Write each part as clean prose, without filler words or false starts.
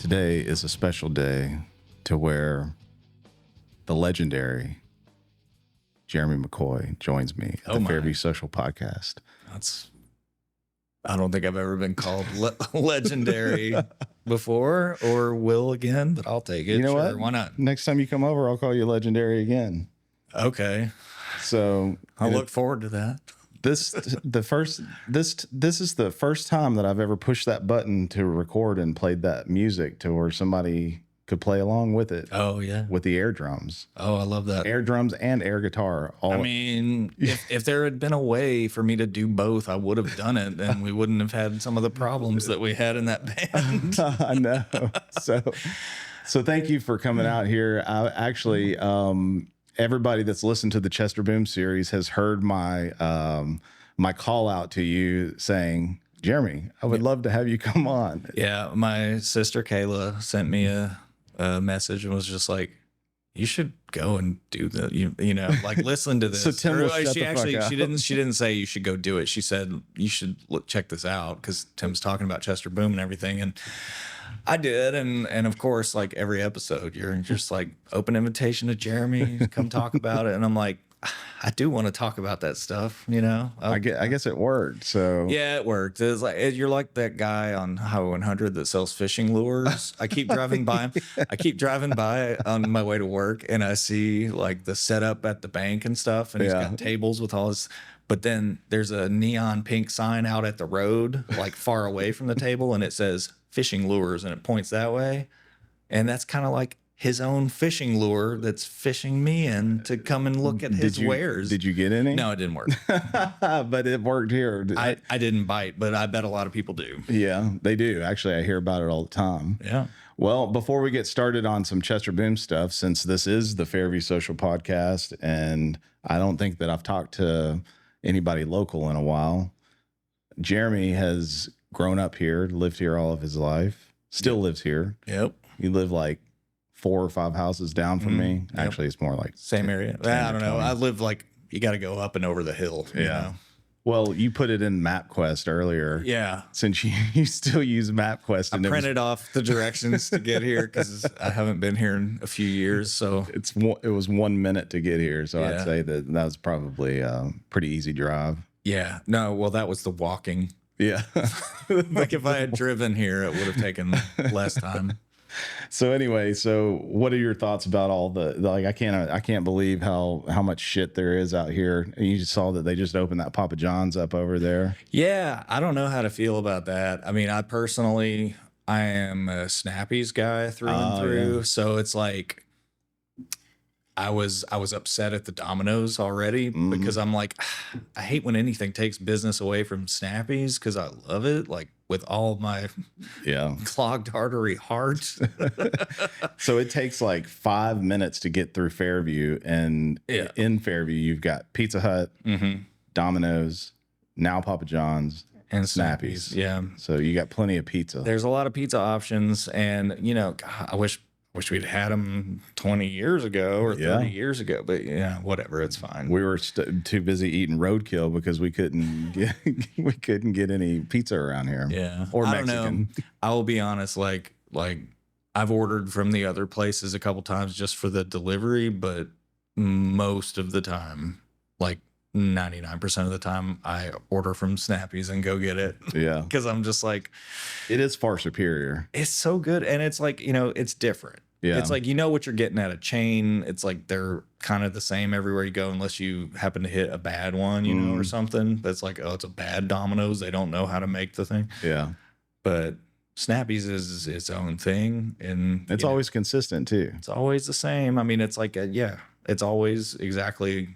Today is a special day to where the legendary Jeremy McCoy joins me at the Fairview Social Podcast. I don't think I've ever been called legendary before or will again, but I'll take it. You know sure, what? Why not? Next time you come over, I'll call you legendary again. Okay. So I'll look forward to that. This is the first time that I've ever pushed that button to record and played that music to where somebody could play along with it. Oh yeah, with the air drums. Oh, I love that. Air drums and air guitar. I mean, if there had been a way for me to do both, I would have done it, and we wouldn't have had some of the problems that we had in that band. I know. So thank you for coming out here. I actually, everybody that's listened to the Chester Boom series has heard my my call out to you saying, Jeremy, I would love to have you come on. Yeah, my sister Kayla sent me a message and was just like, you should go and do the you know, like listen to this. So Tim will shut the fuck up. She didn't say you should go do it. She said you should check this out because Tim's talking about Chester Boom and everything, and I did, and of course, like every episode, you're just like open invitation to Jeremy, come talk about it, and I'm like, I do want to talk about that stuff, you know. I guess it worked. So yeah, it worked. It's like you're like that guy on Highway 100 that sells fishing lures. I keep driving by. I keep driving by on my way to work, and I see like the setup at the bank and stuff, and he's got tables with all his. But then there's a neon pink sign out at the road, like far away from the table, and it says fishing lures, and it points that way, and that's kind of like his own fishing lure that's fishing me in to come and look at his wares. Did you get any? No, it didn't work. But it worked here. I didn't bite, but I bet a lot of people do. Yeah, they do. Actually, I hear about it all the time. Yeah. Well, before we get started on some Chester Boom stuff, since this is the Fairview Social Podcast, and I don't think that I've talked to anybody local in a while, Jeremy has grown up here, lived here all of his life, still lives here. Yep. You live like 4 or 5 houses down from me. Yep. Actually, it's more like same area. I don't know. 20. I live like you got to go up and over the hill. Yeah. You know? Well, you put it in MapQuest earlier. Yeah. Since you still use MapQuest. And I printed off the directions to get here because I haven't been here in a few years. So it was 1 minute to get here. So I'd say that was probably a pretty easy drive. Yeah. No, well, that was the walking. Yeah. Like if I had driven here, it would have taken less time. So anyway, what are your thoughts about all like I can't believe how much shit there is out here. And you just saw that they just opened that Papa John's up over there. Yeah, I don't know how to feel about that. I mean, I am a Snappies guy through and through. Yeah. So it's like I was upset at the Domino's already because I'm like, I hate when anything takes business away from Snappies because I love it, like with all my clogged artery heart. So it takes like 5 minutes to get through Fairview, and in Fairview you've got Pizza Hut, Domino's, now Papa John's, and Snappies. Yeah. So you got plenty of pizza. There's a lot of pizza options, and you know, God, I wish we'd had them 20 years ago or 30 years ago, but yeah, whatever, it's fine. We were too busy eating roadkill because we couldn't get any pizza around here. Yeah, or Mexican. I don't know. I will be honest, like I've ordered from the other places a couple times just for the delivery, but most of the time, like 99% of the time, I order from Snappies and go get it. Yeah, because I'm just like, it is far superior. It's so good, and it's like, you know, it's different. Yeah. It's like, you know what you're getting at a chain. It's like they're kind of the same everywhere you go unless you happen to hit a bad one, you know, or something. That's like, oh, it's a bad Domino's. They don't know how to make the thing. Yeah. But Snappies is its own thing. And it's always consistent too. It's always the same. I mean, it's like, it's always exactly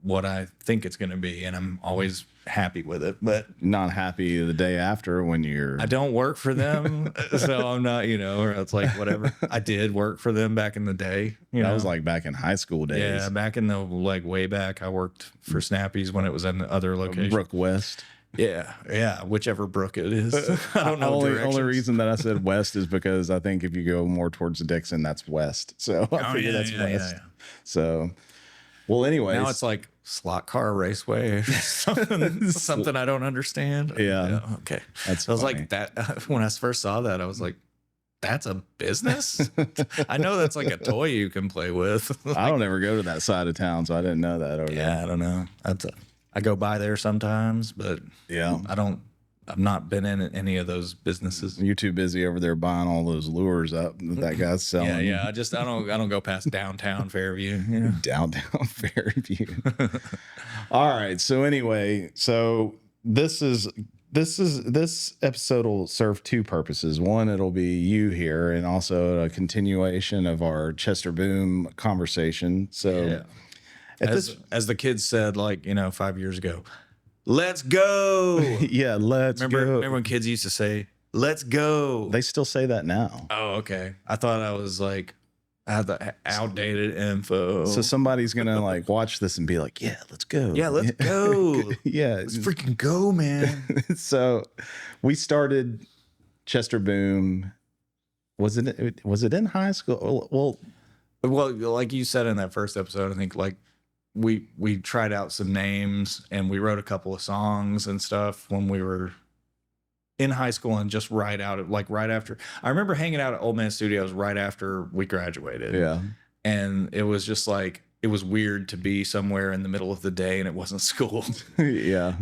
what I think it's going to be. And I'm always happy with it, but not happy the day after when I don't work for them. So I'm not, you know, or it's like, whatever. I did work for them back in the day. You know, that was like back in high school days. Yeah. Back in the, like way back, I worked for Snappies when it was in other locations. Brook West. Yeah. Yeah. Whichever brook it is. I don't know. Only reason that I said west is because I think if you go more towards Dixon, that's west. So I figure that's west. Yeah. So, well, anyways. Now it's like Slot Car Raceway or something I don't understand. Yeah. Okay. That's I was like that when I first saw that, I was like, That's a business? I know that's like a toy you can play with. I don't ever go to that side of town, so I didn't know that over there. Yeah, I don't know. I go by there sometimes, but Yeah. I've not been in any of those businesses. You're too busy over there buying all those lures up that guy's selling. Yeah. I don't go past downtown Fairview. You know? Downtown Fairview. All right. So anyway, this episode will serve two purposes. One, it'll be you here, and also a continuation of our Chester Boom conversation. So as the kids said, like, 5 years ago, let's go. Yeah, let's go. Remember when kids used to say, let's go? They still say that now. Oh, okay. I thought I was like, I had the outdated info. So somebody's gonna like watch this and be like, "Yeah, let's go. Yeah, let's go. Yeah, Let's freaking go, man." So we started Chester Boom. Was it in high school? Well, like you said in that first episode, I think like we tried out some names and we wrote a couple of songs and stuff when we were in high school and just right after. I remember hanging out at Old Man Studios right after we graduated. Yeah. And it was just like, it was weird to be somewhere in the middle of the day and it wasn't school. Yeah.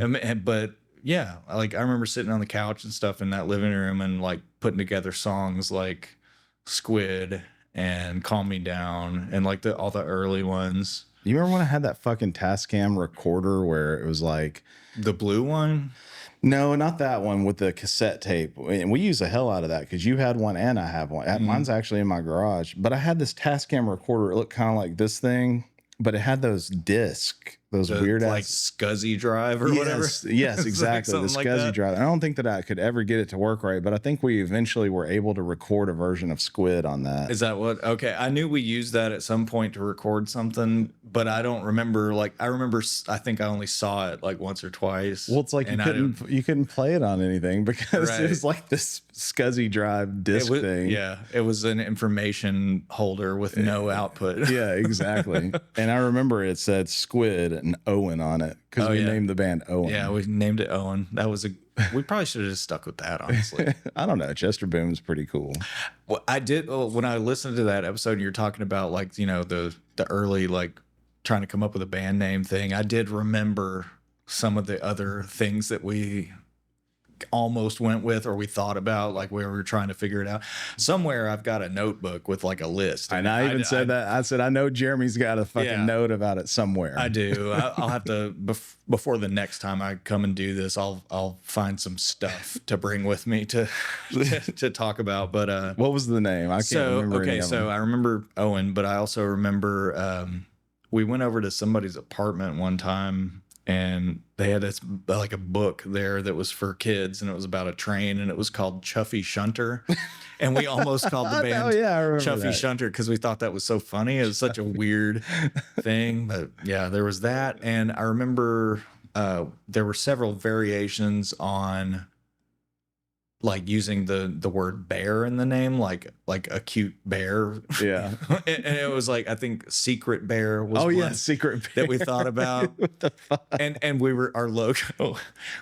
But yeah, like I remember sitting on the couch and stuff in that living room and like putting together songs like Squid and Calm Me Down and like all the early ones. You remember when I had that fucking Tascam recorder where it was like the blue one? No, not that one with the cassette tape. And we use the hell out of that because you had one and I have one. Mine's actually in my garage. But I had this Tascam recorder. It looked kind of like this thing, but it had those discs, those weird like SCSI drive or whatever. Yes, exactly. The SCSI drive. I don't think that I could ever get it to work right, but I think we eventually were able to record a version of Squid on that. Is that what? Okay. I knew we used that at some point to record something, but I don't remember. Like, I think I only saw it like once or twice. Well, it's like you couldn't play it on anything because it was like this SCSI drive disc thing. Yeah. It was an information holder with no output. Yeah, exactly. And I remember it said Squid and Owen on it because we named the band Owen. Yeah, we named it Owen. We probably should have just stuck with that, honestly. I don't know. Chester Boom's pretty cool. Well, I did when I listened to that episode. You're talking about like the early like trying to come up with a band name thing. I did remember some of the other things that we almost went with or we thought about, like where we were trying to figure it out. Somewhere I've got a notebook with like a list. And I even said that. I said, I know Jeremy's got a fucking note about it somewhere. I do. I'll have to, before the next time I come and do this, I'll find some stuff to bring with me to talk about. But what was the name? I can't remember. Okay, so I remember Owen, but I also remember we went over to somebody's apartment one time and they had this like a book there that was for kids and it was about a train and it was called Chuffy Shunter. And we almost called the band Chuffy Shunter because we thought that was so funny. It was such a weird thing. But yeah, there was that. And I remember there were several variations on like using the word bear in the name, like a cute bear. Yeah. And it was like, I think Secret Bear was Secret Bear that we thought about. What the fuck? And our logo,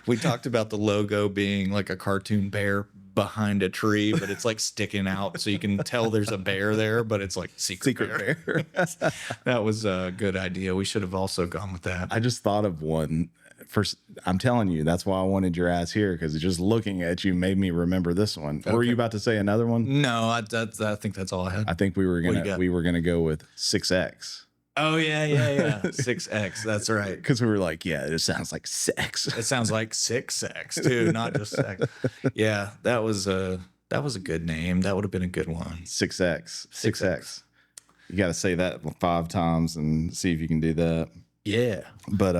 we talked about the logo being like a cartoon bear behind a tree, but it's like sticking out so you can tell there's a bear there, but it's like Secret Bear. That was a good idea. We should have also gone with that. I just thought of one. First, I'm telling you, that's why I wanted your ass here because just looking at you made me remember this one. Okay. Were you about to say another one? No, I think that's all I had. I think we were gonna go with 6X. Oh yeah, 6X. That's right. Because we were like, yeah, it sounds like sex. It sounds like 6X too, not just sex. Yeah, that was a good name. That would have been a good one. 6X. You got to say that 5 times and see if you can do that. Yeah, but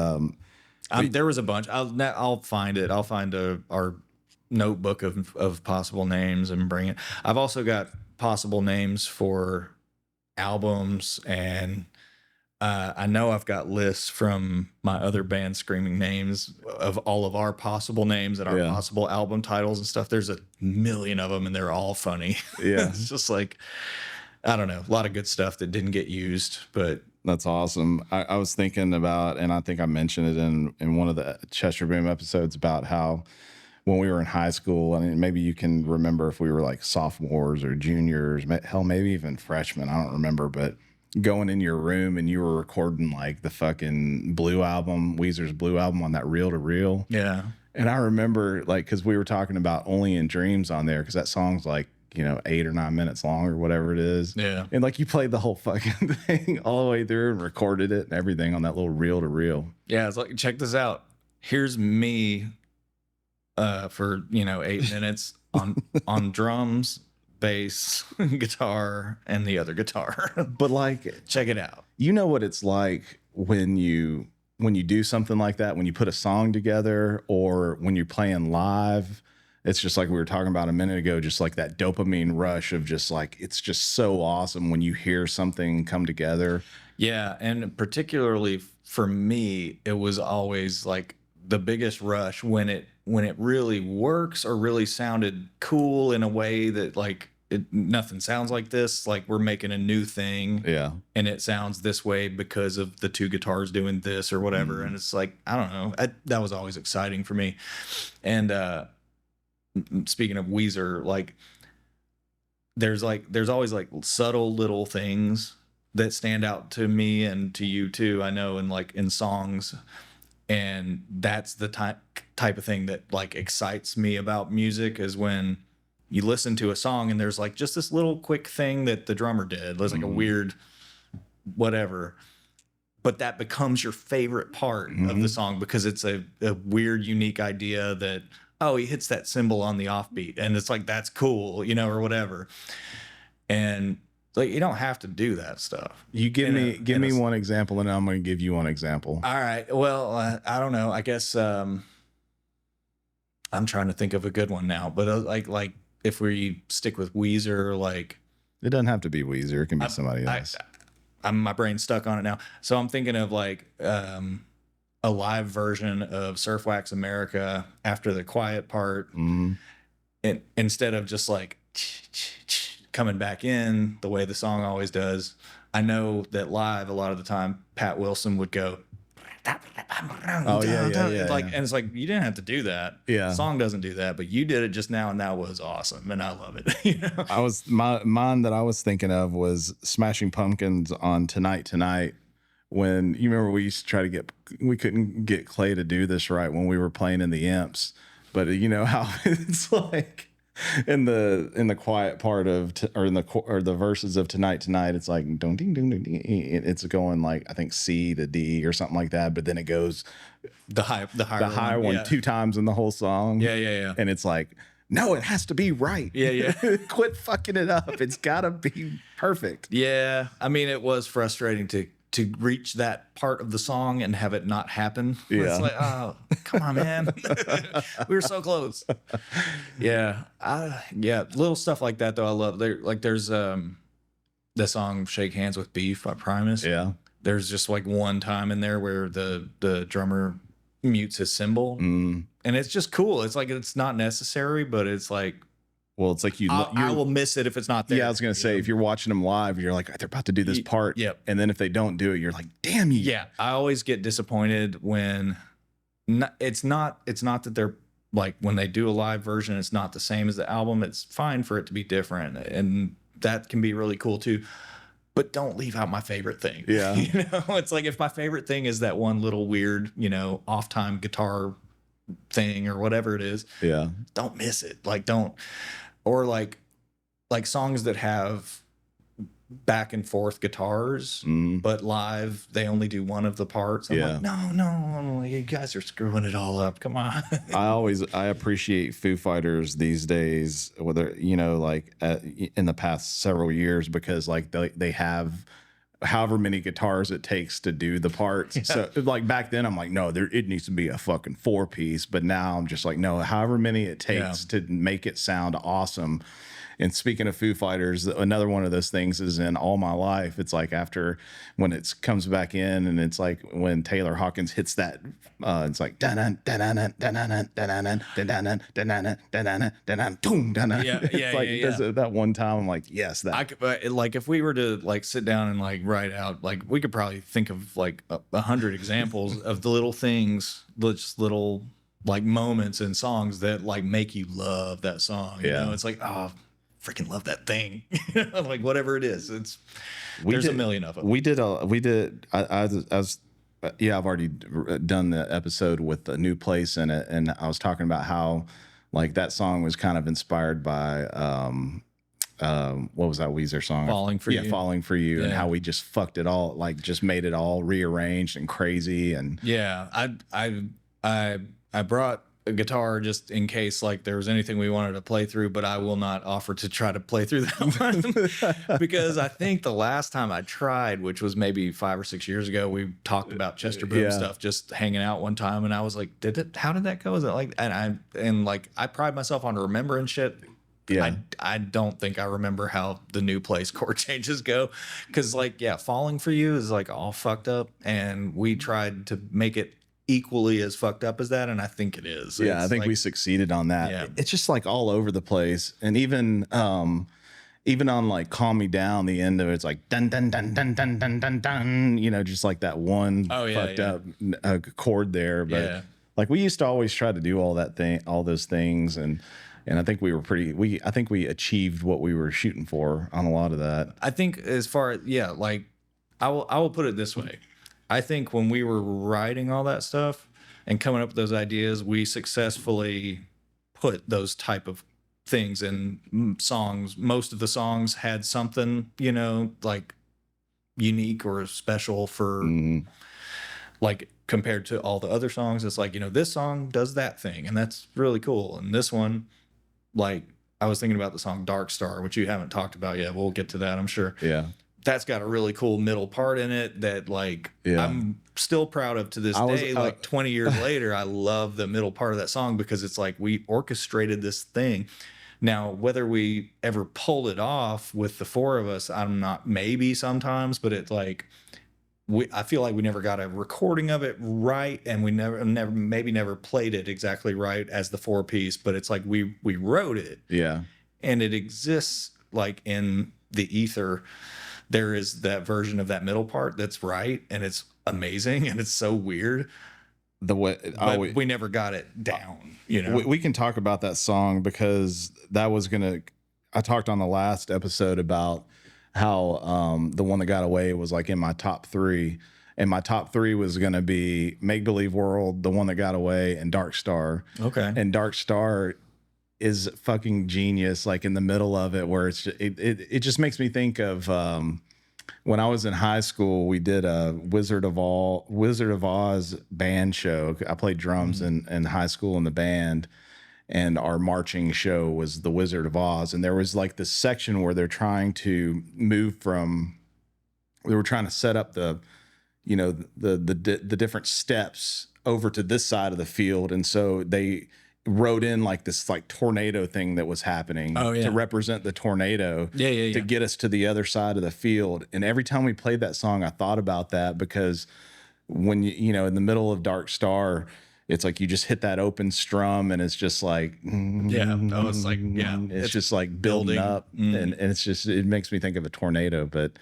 there was a bunch. I'll find it. I'll find our notebook of possible names and bring it. I've also got possible names for albums, and I know I've got lists from my other band, Screaming Names, of all of our possible names and our possible album titles and stuff. There's a million of them, and they're all funny. Yeah, it's just like, I don't know, a lot of good stuff that didn't get used, but. That's awesome. I was thinking about, and I think I mentioned it in one of the Chester Boom episodes about how when we were in high school. I mean, maybe you can remember if we were like sophomores or juniors, hell, maybe even freshmen. I don't remember, but going in your room and you were recording like the fucking Blue album, Weezer's Blue album on that reel to reel. Yeah. And I remember like, cause we were talking about Only in Dreams on there. Cause that song's like, 8 or 9 minutes long or whatever it is. Yeah. And like you played the whole fucking thing all the way through and recorded it and everything on that little reel to reel. Yeah. It's like, check this out. Here's me for 8 minutes on drums, bass, guitar, and the other guitar. But like, Check it out. you know what it's like when you do something like that, when you put a song together or when you're playing live. It's just like we were talking about a minute ago, just like that dopamine rush of just like, it's just so awesome when you hear something come together. Yeah, and particularly for me, it was always like the biggest rush when it really works or really sounded cool in a way that like nothing sounds like this. Like we're making a new thing, Yeah. and it sounds this way because of the two guitars doing this or whatever. And it's like, I don't know, that was always exciting for me. And speaking of Weezer, like there's always like subtle little things that stand out to me and to you too, I know, and like in songs. And that's the type of thing that like excites me about music, is when you listen to a song and there's like just this little quick thing that the drummer did. There's like a weird whatever, but that becomes your favorite part of the song because it's a weird, unique idea that, oh, he hits that cymbal on the offbeat and it's like, that's cool, or whatever. And like, you don't have to do that stuff. You give me one example and I'm going to give you one example. All right. Well, I don't know. I guess I'm trying to think of a good one now, but like if we stick with Weezer, like It doesn't have to be Weezer. It can be somebody else. my brain's stuck on it now. So I'm thinking of like a live version of Surf Wax America after the quiet part. And instead of just like coming back in the way the song always does, I know that live a lot of the time Pat Wilson would go, Oh yeah. like, and it's like, you didn't have to do that. Yeah. The song doesn't do that, but you did it just now, and that was awesome, and I love it. I was mine that I was thinking of was Smashing Pumpkins on Tonight. When you remember we used to try to we couldn't get Clay to do this right when we were playing in the imps, but you know how it's like in the quiet part of or the verses of Tonight, it's like ding ding ding ding. It's going like I think C to D or something like that, but then it goes the higher one yeah. 2 times in the whole song. Yeah. And it's like, no, it has to be right. Yeah. Quit fucking it up. It's gotta be perfect. Yeah. I mean, it was frustrating to reach that part of the song and have it not happen. Yeah. It's like, oh, come on, man. We were so close. Yeah. Little stuff like that though. I love there's the song Shake Hands with Beef by Primus. Yeah. There's just like one time in there where the drummer mutes his cymbal, and it's just cool. It's like, it's not necessary, but it's like, well, it's like I will miss it if it's not there. Yeah, I was gonna say, if you're watching them live, you're like, they're about to do this part. Yep. And then if they don't do it, you're like, damn you. Yeah, I always get disappointed when it's not that they're like, when they do a live version, it's not the same as the album. It's fine for it to be different, and that can be really cool too. But don't leave out my favorite thing. Yeah. It's like, if my favorite thing is that one little weird, off time guitar thing or whatever it is. Yeah. Don't miss it. Like, don't, or like songs that have back and forth guitars, but live they only do one of the parts. I'm like, no, you guys are screwing it all up. Come on. I appreciate Foo Fighters these days, whether in the past several years, because like they have however many guitars it takes to do the parts. Yeah. So like back then I'm like, no, it needs to be a fucking 4-piece, but now I'm just like, no, however many it takes to make it sound awesome. And speaking of Foo Fighters, another one of those things is in All My Life. It's like after when it comes back in, and it's like when Taylor Hawkins hits that, it's like da-dun, da-dun, da-dun, da-dun, da-dun, da-dun, da-dun, da-dun, boom, da-dun. It's like that one time I'm like, yes, that. I could, like, if we were to like sit down and like write out, like, we could probably think of like 100 examples of the little things, just little like moments in songs that like make you love that song. You Yeah. know, it's like, oh, freaking love that thing. Like whatever it is, We there's a did- million of them. We did I was yeah, I've already done the episode with a new place in it, and I was talking about how like that song was kind of inspired by what was that Weezer song? Falling for You. Falling for You, and Yeah. how we just fucked it all, like just made it all rearranged and crazy. And Yeah, I brought a guitar just in case like there was anything we wanted to play through, but I will not offer to try to play through that one because I think the last time I tried, which was maybe 5 or 6 years ago, we talked about Chester Boom Yeah. stuff, just hanging out one time, and I was like, how did that go? Is it like, and like I pride myself on remembering shit. yeah, I don't think I remember how the new place chord changes go, because like, yeah, Falling for You is like all fucked up, and we tried to make it equally as fucked up as that, and I think it is. yeah, I It's think like, we succeeded on that. Yeah. It's just like all over the place, and even on like Calm Me Down, the end of it's like dun dun dun dun dun dun dun dun, you know, just like that one Oh, yeah, fucked yeah. up chord there. But Yeah. like we used to always try to do all those things, and I think I think we achieved what we were shooting for on a lot of that. I think as far as, yeah, like I will put it this way. I think when we were writing all that stuff and coming up with those ideas, we successfully put those type of things in songs. Most of the songs had something, you know, like unique or special for Mhm. like compared to all the other songs. It's like, you know, this song does that thing and that's really cool. And this one, like I was thinking about the song Dark Star, which you haven't talked about yet. We'll get to that, I'm sure. Yeah. That's got a really cool middle part in it that like Yeah. I'm still proud of to this day. Like 20 years later, I love the middle part of that song because it's like we orchestrated this thing. Now, whether we ever pulled it off with the four of us, I'm not, maybe sometimes, but it's like I feel like we never got a recording of it right, and we never played it exactly right as the 4-piece, but it's like we wrote it. Yeah. And it exists like in the ether. There is that version of that middle part that's right, and it's amazing, and it's so weird. But we never got it down, you know. We can talk about that song because I talked on the last episode about how the one that got away was like in my top 3, and my top 3 was gonna be Make Believe World, the one that got away, and Dark Star. Okay. And Dark Star is fucking genius, like in the middle of it, where it just makes me think of when I was in high school. We did a Wizard of Oz band show. I played drums in high school in the band, and our marching show was the Wizard of Oz. And there was like this section where they're trying to we were trying to set up the different steps over to this side of the field. And so they wrote in like this like tornado thing that was happening to represent the tornado to get us to the other side of the field. And every time we played that song, I thought about that, because when you know, in the middle of Dark Star, it's like you just hit that open strum and it's just like, it's just like building up, and it's just, it makes me think of a tornado. But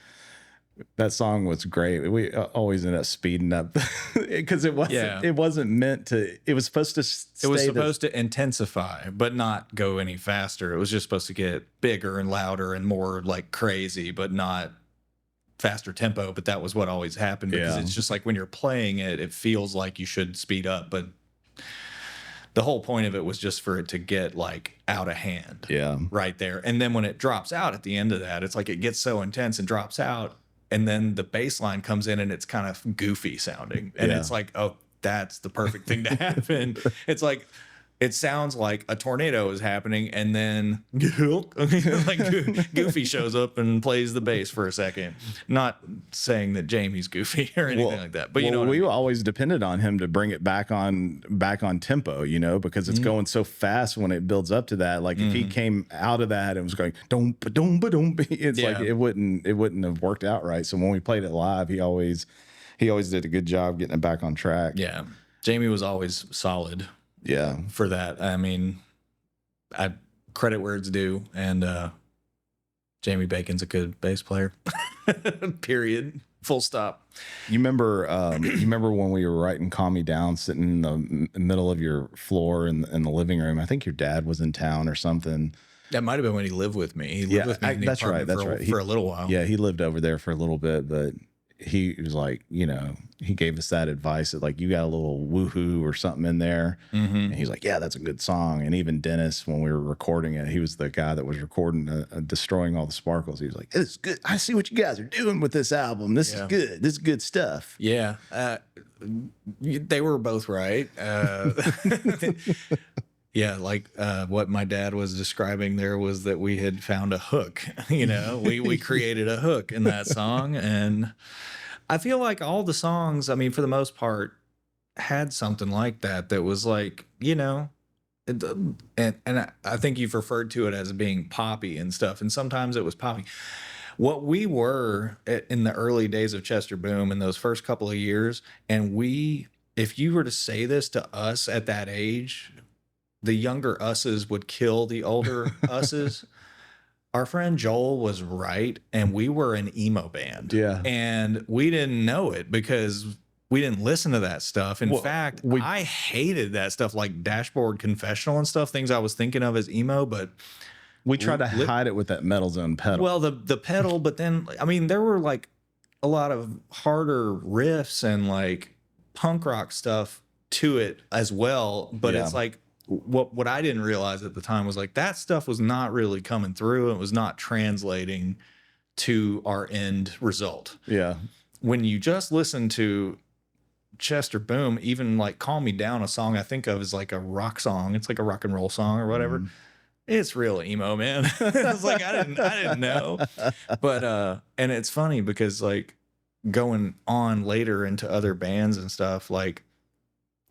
that song was great. We always end up speeding up because it wasn't meant to. It was supposed to. It was supposed to intensify, but not go any faster. It was just supposed to get bigger and louder and more like crazy, but not faster tempo. But that was what always happened, because it's just like when you're playing it, it feels like you should speed up, but the whole point of it was just for it to get like out of hand. Yeah. Right there. And then when it drops out at the end of that, it's like it gets so intense and drops out. And then the bass line comes in and it's kind of goofy sounding. And it's like, oh, that's the perfect thing to happen. It's like, it sounds like a tornado is happening, and then like Goofy shows up and plays the bass for a second. Not saying that Jamie's goofy or anything like that, but you know what we I mean? always depended on him to bring it back on tempo, you know, because it's going so fast when it builds up to that. Like if he came out of that and was going don't, it's like it wouldn't have worked out right. So when we played it live, he always did a good job getting it back on track. Yeah, Jamie was always solid. Yeah, for that. I mean, I credit where it's due, and Jamie Bacon's a good bass player. Period. Full stop. You remember when we were writing "Calm Me Down," sitting in the middle of your floor in the living room? I think your dad was in town or something. That might have been when he lived with me. He lived with me in the that's right. apartment That's right. for a little while. Yeah, he lived over there for a little bit, but he was like, he gave us that advice that like you got a little woohoo or something in there, and he's like, yeah, that's a good song. And even Dennis, when we were recording it, he was the guy that was recording Destroying All the Sparkles. He was like, it's good. I see what you guys are doing with this album. This is good. This is good stuff. Yeah, they were both right. Yeah, like what my dad was describing there was that we had found a hook. We created a hook in that song, and I feel like all the songs, I mean, for the most part, had something like that was like, and I think you've referred to it as being poppy and stuff, and sometimes it was poppy. What we were in the early days of Chester Boom in those first couple of years, and if you were to say this to us at that age, the younger us's would kill the older us's. Our friend Joel was right, and we were an emo band. Yeah. And we didn't know it because we didn't listen to that stuff. In fact, I hated that stuff like Dashboard Confessional and stuff, things I was thinking of as emo, but we tried to hide it with that Metal Zone pedal. Well, the pedal, but then, I mean, there were like a lot of harder riffs and like punk rock stuff to it as well. But it's like, what I didn't realize at the time was like that stuff was not really coming through. It was not translating to our end result. Yeah. When you just listen to Chester Boom, even like Calm Me Down, a song I think of as like a rock song. It's like a rock and roll song or whatever. It's real emo, man. It's like, I didn't know. But, and it's funny because like going on later into other bands and stuff, like,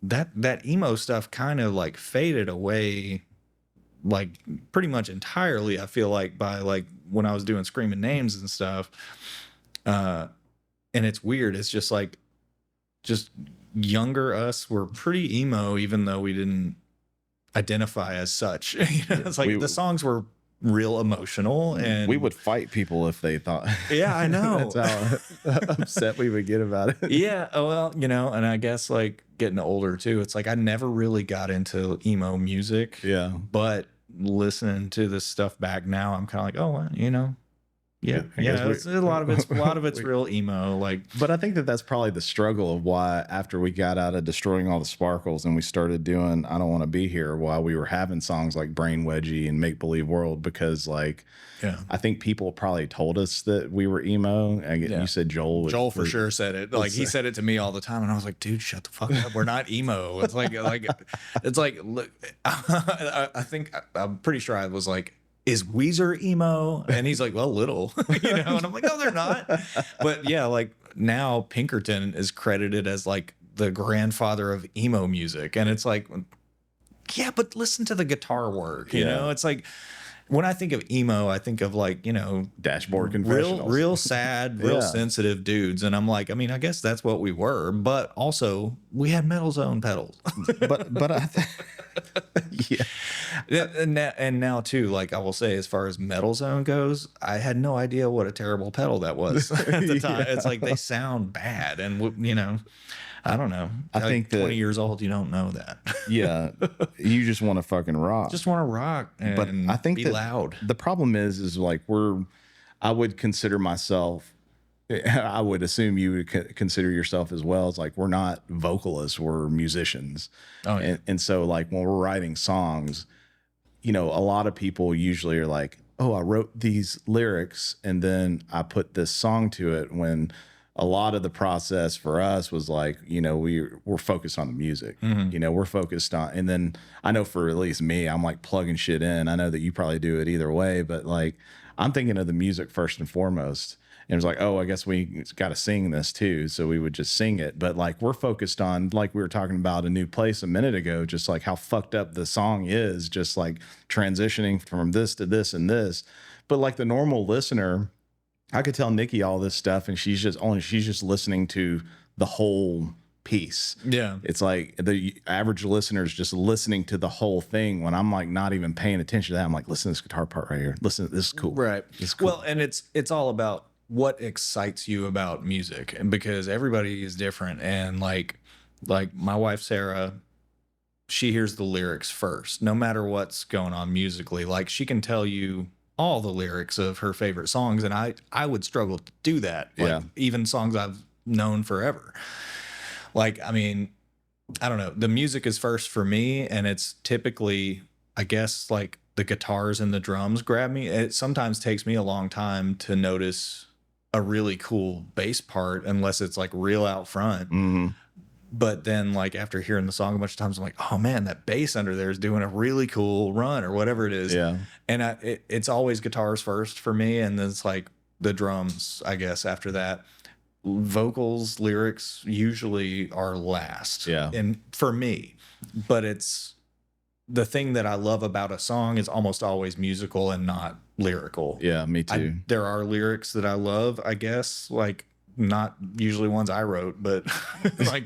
that emo stuff kind of like faded away like pretty much entirely, I feel like, by like when I was doing Screaming Names and stuff. And it's weird. It's just like just younger us were pretty emo, even though we didn't identify as such. It's like the songs were real emotional, and we would fight people if they thought. Yeah, I know. That's how upset we would get about it. Yeah, well, and I guess like getting older too, it's like I never really got into emo music. Yeah, but listening to this stuff back now, I'm kind of like, oh, well, yeah, a lot of it's real emo, like. But I think that's probably the struggle of why after we got out of Destroying All the Sparkles and we started doing I Don't Want to Be Here, why we were having songs like Brain Wedgie and Make Believe World, because like, I think people probably told us that we were emo. You said Joel for sure said it. Like he said it to me all the time, and I was like, dude, shut the fuck up. We're not emo. It's like look, I think I'm pretty sure I was like, is Weezer emo? And he's like, well, little, and I'm like, no, they're not. But yeah, like now Pinkerton is credited as like the grandfather of emo music. And it's like, yeah, but listen to the guitar work, you know, it's like, when I think of emo, I think of like, Dashboard Confessionals. Real sad, real sensitive dudes. And I'm like, I mean, I guess that's what we were, but also we had Metal Zone pedals. but I think, And now too, like I will say, as far as Metal Zone goes, I had no idea what a terrible pedal that was at the time. It's like they sound bad, and I don't know. I think 20 years old, you don't know that. Yeah, you just want to fucking rock. Just want to rock, but I think be loud. The problem is like I would consider myself. I would assume you would consider yourself as well. It's like we're not vocalists, we're musicians. Oh, yeah. And so like when we're writing songs, a lot of people usually are like, oh, I wrote these lyrics and then I put this song to it, when a lot of the process for us was like, we're focused on the music. Mm-hmm. We're focused on, and then I know for at least me, I'm like plugging shit in. I know that you probably do it either way, but like I'm thinking of the music first and foremost. And it was like, oh, I guess we got to sing this too. So we would just sing it. But like we're focused on, like we were talking about A New Place a minute ago, just like how fucked up the song is, just like transitioning from this to this and this. But like the normal listener, I could tell Nikki all this stuff and she's just listening to the whole piece. Yeah. It's like the average listener is just listening to the whole thing, when I'm like not even paying attention to that. I'm like, listen to this guitar part right here. Listen, this is cool. Right. It's cool. Well, and it's all about what excites you about music? And because everybody is different, and like my wife Sarah, she hears the lyrics first, no matter what's going on musically. Like she can tell you all the lyrics of her favorite songs, and I would struggle to do that. Like Yeah. even songs I've known forever. Like, I mean, I don't know. The music is first for me, and it's typically, I guess, like the guitars and the drums grab me. It sometimes takes me a long time to notice a really cool bass part unless it's like real out front. Mm-hmm. But then, like, after hearing the song a bunch of times, I'm like, oh man, that bass under there is doing a really cool run or whatever it is. Yeah. And it's always guitars first for me, and then it's like the drums, I guess, after that. Vocals, lyrics usually are last. Yeah. And for me, but it's the thing that I love about a song is almost always musical and not lyrical. Yeah, me too. There are lyrics that I love, I guess, like not usually ones I wrote, but like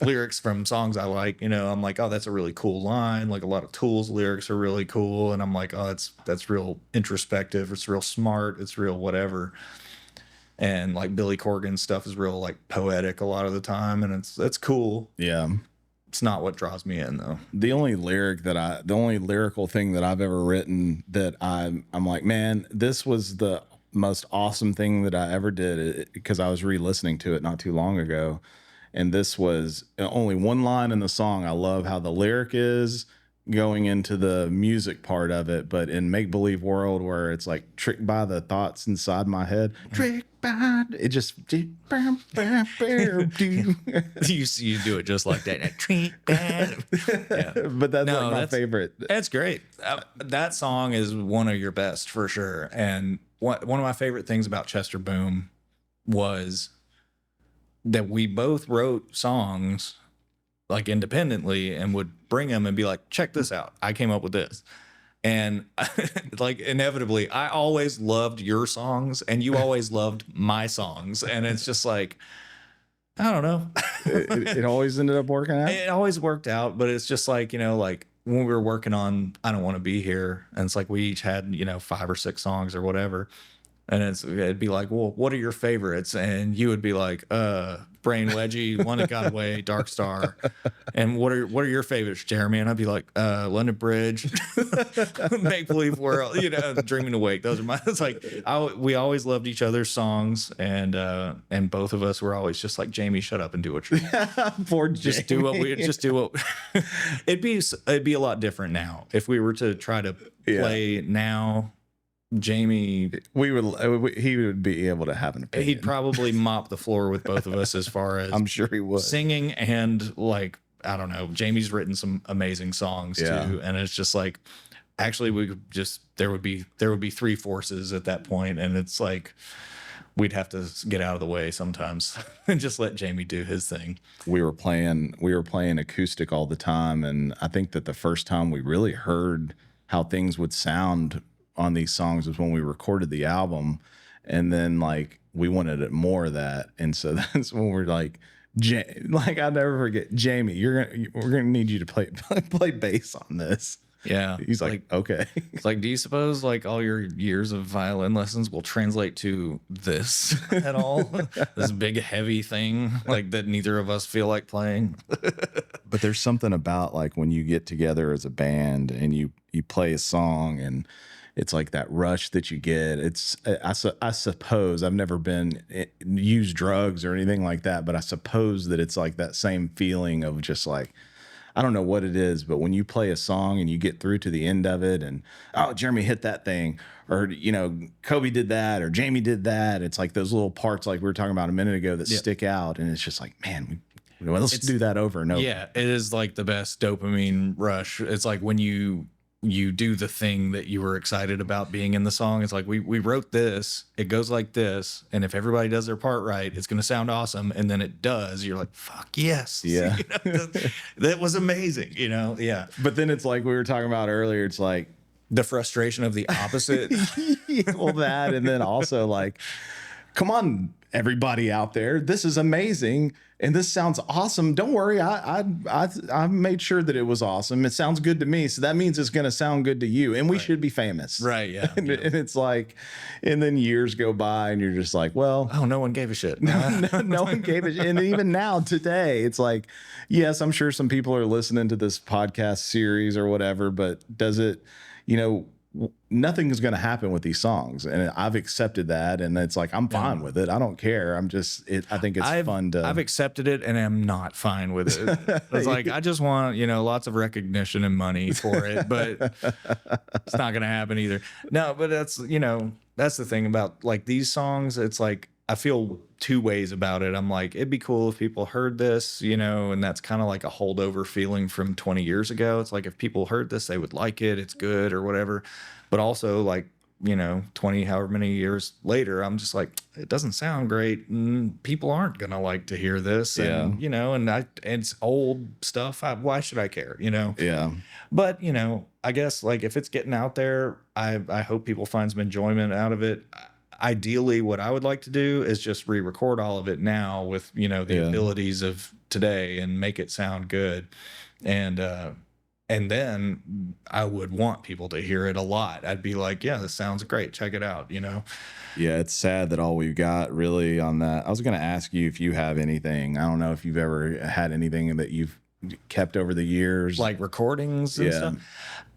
lyrics from songs I like, you know, I'm like, oh, that's a really cool line. Like a lot of Tool's lyrics are really cool. And I'm like, oh, that's real introspective. It's real smart. It's real whatever. And like Billy Corgan's stuff is real like poetic a lot of the time. And it's cool. Yeah. It's not what draws me in though. The only lyrical thing that I've ever written that I'm like, man, this was the most awesome thing that I ever did, because I was re-listening to it not too long ago. And this was only one line in the song. I love how the lyric is going into the music part of it, but in Make Believe World, where it's like tricked by the thoughts inside my head, tricked by it, just you do it just like that. Yeah. But that's No, like my favorite. That's great. That song is one of your best for sure. And one of my favorite things about Chester Boom was that we both wrote songs like independently and would bring them and be like, check this out. I came up with this. And like inevitably, I always loved your songs and you always loved my songs. And it's just like, I don't know. It always ended up working out. It always worked out, but it's just like, you know, like when we were working on I Don't Want to Be Here, and it's like we each had, you know, 5 or 6 songs or whatever. And it'd be like, well, what are your favorites? And you would be like, Brain Wedgie, One That Got Away, Dark Star. And what are your favorites, Jeremy? And I'd be like, London Bridge, Make Believe World, you know, Dreaming Awake. Those are my. It's like we always loved each other's songs, and both of us were always just like, Jamie, shut up and do what you're doing. Poor Just do what we just do what. It'd be a lot different now if we were to try to play now. Jamie, he would be able to have an opinion. he'd probably mop the floor with both of us as far as I'm sure he would. singing, and like, I don't know, Jamie's written some amazing songs too. And it's just like, actually there would be 3 forces at that point. And it's like, we'd have to get out of the way sometimes and just let Jamie do his thing. We were playing acoustic all the time. And I think that the first time we really heard how things would sound on these songs was when we recorded the album, and then like we wanted it more of that, and so that's when we're like, I'll never forget, Jamie, we're gonna need you to play bass on this. Yeah, he's like okay. It's like, do you suppose like all your years of violin lessons will translate to this at all? This big heavy thing like that neither of us feel like playing. But there's something about like when you get together as a band and you play a song, and it's like that rush that you get. It's I suppose I've never used drugs or anything like that, but I suppose that it's like that same feeling of just like, I don't know what it is, but when you play a song and you get through to the end of it, and oh, Jeremy hit that thing, or you know, Kobe did that, or Jamie did that. It's like those little parts like we were talking about a minute ago that stick out, and it's just like, man, let's do that over and over. Yeah, it is like the best dopamine rush. It's like when you do the thing that you were excited about being in the song. It's like, we wrote this, it goes like this, and if everybody does their part right, it's going to sound awesome. And then it does. You're like, fuck yes. Yeah. You know, that was amazing, you know? Yeah. But then it's like we were talking about earlier, it's like the frustration of the opposite. well, that, and then also like, come on, everybody out there, this is amazing and this sounds awesome. Don't worry, I made sure that it was awesome. It sounds good to me, so that means it's going to sound good to you, and we should be famous, Right? Yeah. and it's like, and then years go by, and you're just like, well, Oh, no one gave a shit. no one gave it. And even now, today, it's like, yes, I'm sure some people are listening to this podcast series or whatever, but does it, nothing is going to happen with these songs. And I've accepted that. And it's like, I'm fine with it. I don't care. I think it's fun to. I've accepted it and am not fine with it. It's like, I just want, lots of recognition and money for it, but it's not going to happen either. No, but that's the thing about like these songs. It's like, I feel two ways about it. I'm like, it'd be cool if people heard this, and that's kind of like a holdover feeling from 20 years ago. It's like, if people heard this, they would like it. It's good or whatever. But also like, 20, however many years later, I'm just like, it doesn't sound great. And people aren't going to like to hear this. And, and it's old stuff. Why should I care? Yeah. But, I guess like if it's getting out there, I hope people find some enjoyment out of it. Ideally, what I would like to do is just re-record all of it now with, the abilities of today and make it sound good. And then I would want people to hear it a lot. I'd be like, yeah, this sounds great. Check it out, Yeah, it's sad that all we've got really on that. I was going to ask you if you have anything. I don't know if you've ever had anything that you've kept over the years. Like recordings and stuff.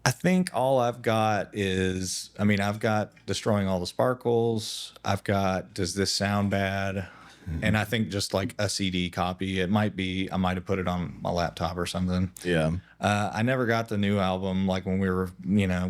I think all I've got is, I've got Destroying All the Sparkles. I've got Does This Sound Bad? And I think just like a CD copy. I might have put it on my laptop or something. Yeah. I never got the new album, like when we were,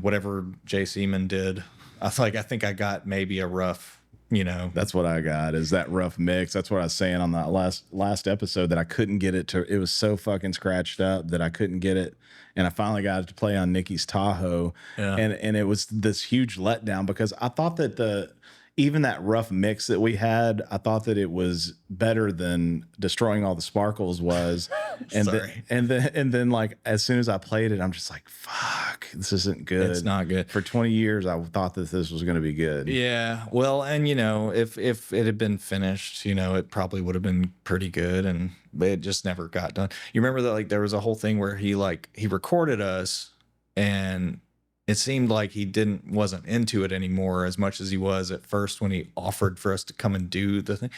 whatever Jay Seaman did. I think I got maybe a rough, That's what I got, is that rough mix. That's what I was saying on that last episode, that I couldn't get it to, it was so fucking scratched up that I couldn't get it. And I finally got it to play on Nikki's Tahoe. Yeah. And it was this huge letdown because I thought that even that rough mix that we had, I thought that it was better than Destroying All the Sparkles was. And then like as soon as I played it, I'm just like, fuck, this isn't good. It's not good. For 20 years, I thought that this was going to be good. Yeah. Well, and if it had been finished, it probably would have been pretty good, and it just never got done. You remember that like there was a whole thing where he recorded us, and it seemed like he wasn't into it anymore as much as he was at first when he offered for us to come and do the thing.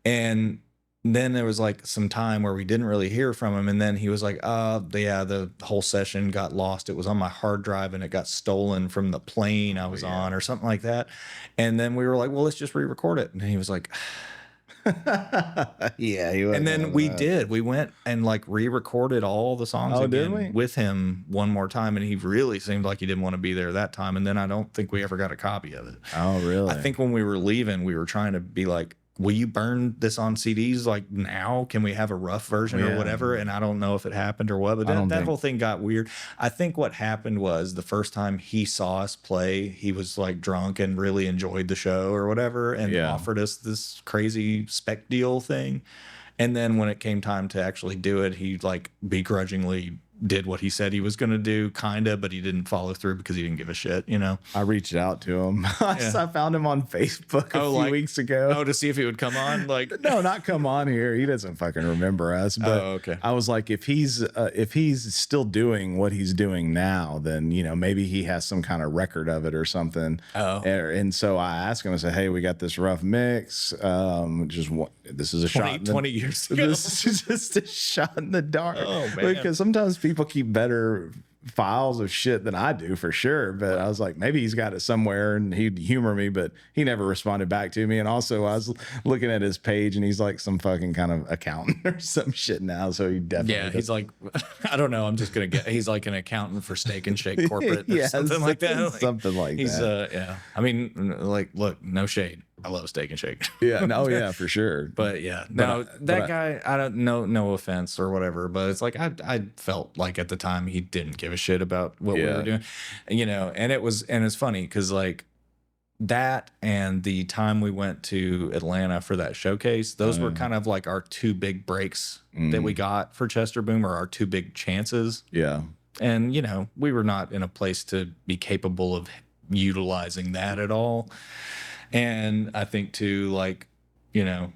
And then there was like some time where we didn't really hear from him. And then he was like, the whole session got lost. It was on my hard drive and it got stolen from the plane I was on or something like that. And then we were like, well, let's just re-record it. And he was like, yeah. And then we went and like re-recorded all the songs again with him one more time, and he really seemed like he didn't want to be there that time. And then I don't think we ever got a copy of it. Oh, really? I think when we were leaving, we were trying to be like, will you burn this on CDs like now? Can we have a rough version or whatever? And I don't know if it happened or what, but that whole thing got weird. I think what happened was the first time he saw us play, he was like drunk and really enjoyed the show or whatever, and offered us this crazy spec deal thing. And then when it came time to actually do it, he like begrudgingly did what he said he was going to do, kind of, but he didn't follow through because he didn't give a shit, I reached out to him. I found him on Facebook a few weeks ago. Oh, to see if he would come on? Like, no, not come on here. He doesn't fucking remember us. But okay. I was like, if he's still doing what he's doing now, then, maybe he has some kind of record of it or something. Oh. And so I asked him, I said, hey, we got this rough mix. This is a 20 years ago. This is just a shot in the dark. Oh, man. Because sometimes people keep better files of shit than I do, for sure. But I was like, maybe he's got it somewhere, and he'd humor me, but he never responded back to me. And also I was looking at his page, and he's like some fucking kind of accountant or some shit now. So he definitely he's like, I don't know. I'm just going to he's like an accountant for Steak and Shake Corporate or something like that. Like, something like that. Yeah. I mean, like, look, no shade. I love Steak and Shake. Yeah. No, yeah, for sure. But yeah, no, that guy, I don't know, no offense or whatever, but it's like, I felt like at the time he didn't give a shit about what we were doing, and it's funny because like that and the time we went to Atlanta for that showcase, those were kind of like our two big breaks that we got for Chester Boom, or our two big chances. Yeah. And, we were not in a place to be capable of utilizing that at all. And I think too, like, you know,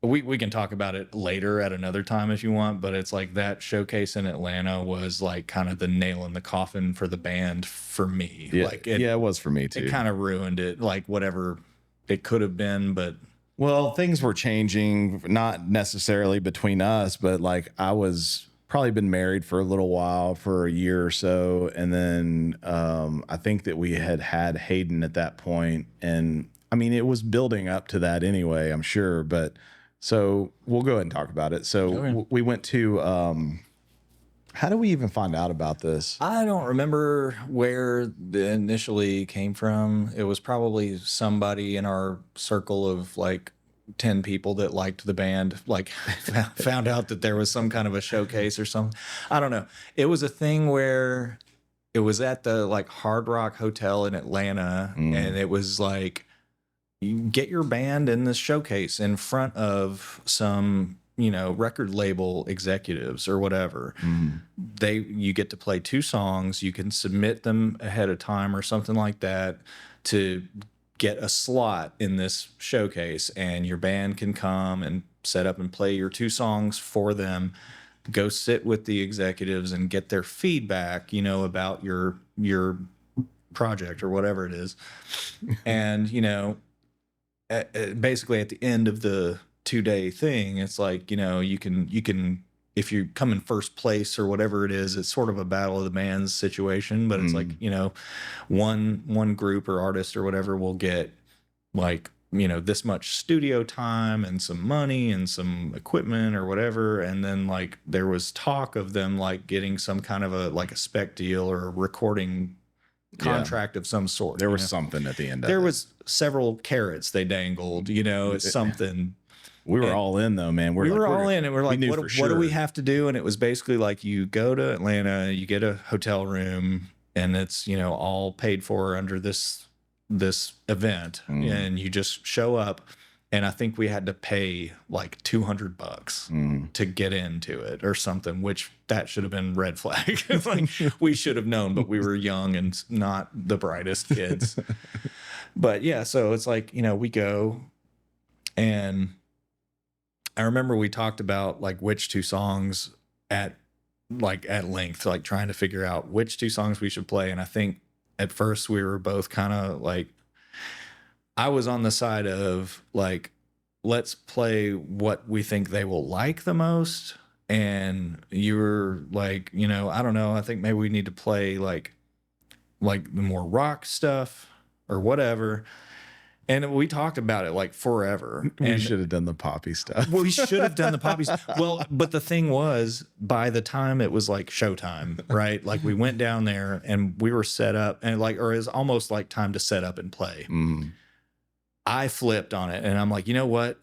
we can talk about it later at another time if you want, but it's like that showcase in Atlanta was like kind of the nail in the coffin for the band for me. Yeah, Like it was for me it too. kind of ruined it, like whatever it could have been, but Well, things were changing, not necessarily between us, but like I was probably been married for a little while, for a year or so, and then I think that we had Hayden at that point, and I mean it was building up to that anyway, I'm sure. But so we'll go ahead and talk about it. So Okay. we went to. How do we even find out about this? I don't remember where it initially came from. It was probably somebody in our circle of like 10 people that liked the band, like found out that there was some kind of a showcase or something. I don't know. It was a thing where it was at the like Hard Rock Hotel in Atlanta, and it was like, you get your band in this showcase in front of some, you know, record label executives or whatever. You get to play 2 songs, you can submit them ahead of time or something like that to get a slot in this showcase, and your band can come and set up and play your 2 songs for them, go sit with the executives and get their feedback, you know, about your project or whatever it is. And, you know, basically at the end of the 2-day thing, it's like, you know, you can if you come in first place or whatever it is, it's sort of a battle of the bands situation, but it's like, you know, one group or artist or whatever will get like, you know, this much studio time and some money and some equipment or whatever. And then like there was talk of them like getting some kind of a like a spec deal or a recording contract of some sort. There was something at the end of there it. was several carrots they dangled, you know, it's something. We were all in though, man. We were all in, and we're like, knew what for do we sure. have to do? And it was basically like, you go to Atlanta, you get a hotel room, and it's, you know, all paid for under this event, and you just show up. And I think we had to pay like $200 to get into it or something, which that should have been red flag. Like we should have known, but we were young and not the brightest kids. But yeah, so it's like, you know, we go, and I remember we talked about like which 2 songs at length, like trying to figure out which 2 songs we should play. And I think at first we were both kind of like, I was on the side of like, let's play what we think they will like the most. And you were like, you know, I don't know, I think maybe we need to play like the more rock stuff or whatever. And we talked about it like forever. We should have done the poppy stuff. We should have done the poppies. Well, but the thing was, by the time it was like showtime, right? Like we went down there and we were set up, and like, or it was almost like time to set up and play. I flipped on it, and I'm like, you know what?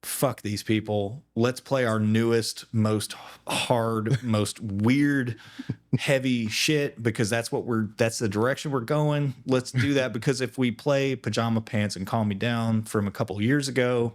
Fuck these people. Let's play our newest, most hard, most weird, heavy shit, because that's the direction we're going. Let's do that, because if we play Pajama Pants and Calm Me Down from a couple years ago,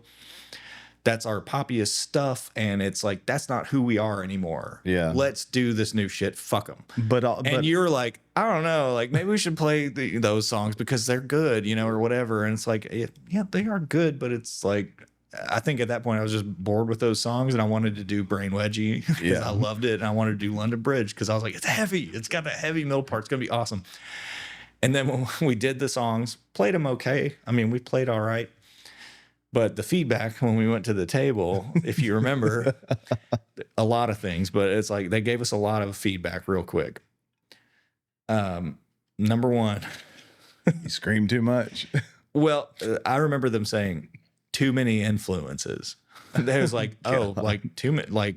that's our poppiest stuff, and it's like, that's not who we are anymore. Yeah. Let's do this new shit. Fuck them. But And you're like, I don't know, like maybe we should play those songs because they're good, you know, or whatever. And it's like, yeah, they are good, but it's like, I think at that point I was just bored with those songs, and I wanted to do Brain Wedgie because I loved it, and I wanted to do London Bridge because I was like, it's heavy, it's got a heavy middle part, it's gonna be awesome. And then when we did the songs, played them okay. I mean, we played all right, but the feedback when we went to the table, if you remember, a lot of things, but it's like they gave us a lot of feedback real quick. Number one, you scream too much. Well, I remember them saying too many influences. They was like, oh, like too many, like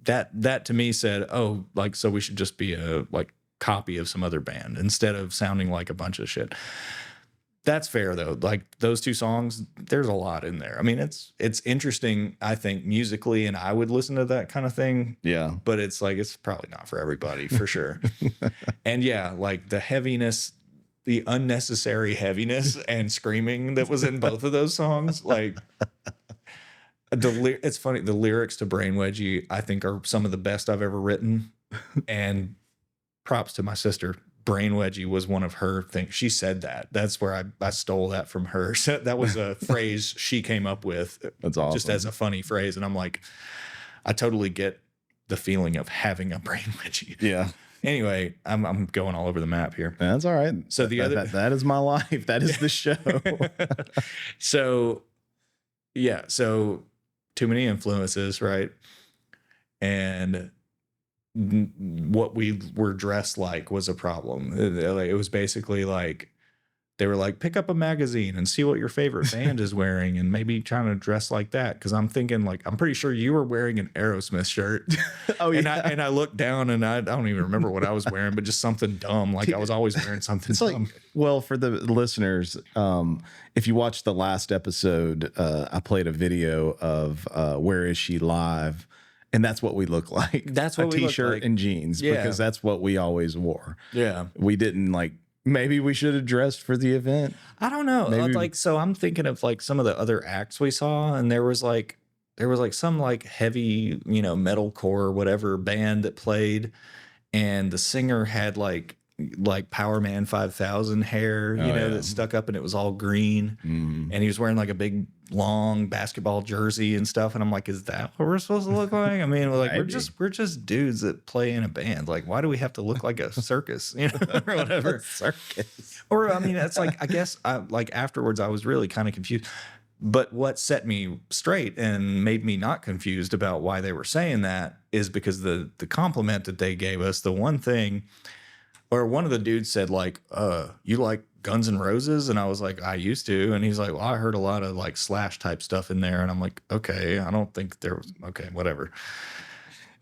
that to me said, oh, like, so we should just be a like copy of some other band instead of sounding like a bunch of shit. That's fair though. Like those 2 songs, there's a lot in there. I mean, it's interesting, I think, musically, and I would listen to that kind of thing. Yeah. But it's like, it's probably not for everybody for sure. And yeah, like the heaviness, the unnecessary heaviness and screaming that was in both of those songs. Like it's funny. The lyrics to Brain Wedgie, I think, are some of the best I've ever written, and props to my sister. brain wedgie was one of her things. She said that. That's where I stole that from her. So that was a phrase she came up with. That's awesome. Just as a funny phrase. And I'm like, I totally get the feeling of having a brain wedgie. Yeah. Anyway, I'm going all over the map here. That's all right. So that is my life. That is the show. So too many influences, right? And what we were dressed like was a problem. It was basically like, they were like, pick up a magazine and see what your favorite band is wearing and maybe trying to dress like that. Cause I'm thinking like, I'm pretty sure you were wearing an Aerosmith shirt. Oh yeah. And I looked down and I don't even remember what I was wearing, but just something dumb. Like I was always wearing something It's dumb. like, well, for the listeners, if you watched the last episode, I played a video of Where Is She Live? And that's what we look like. That's what a we look t-shirt like. and jeans, Yeah. because that's what we always wore. Yeah. We didn't like, maybe we should have dressed for the event. I don't know. Maybe- Like, so I'm thinking of like some of the other acts we saw, and there was like some like heavy, metalcore or whatever band that played, and the singer had like Power Man 5000 hair, yeah. that stuck up and it was all green. And he was wearing like a big long basketball jersey and stuff. And I'm like, is that what we're supposed to look like? I mean, like we're just dudes that play in a band. Like, why do we have to look like a circus, or whatever? Circus. Or I mean, that's like, I guess afterwards I was really kind of confused. But what set me straight and made me not confused about why they were saying that is because the compliment that they gave us, the one thing, or one of the dudes said like, you like Guns N' Roses? And I was like, I used to. And he's like, well, I heard a lot of like Slash type stuff in there. And I'm like, okay, I don't think there was, okay, whatever.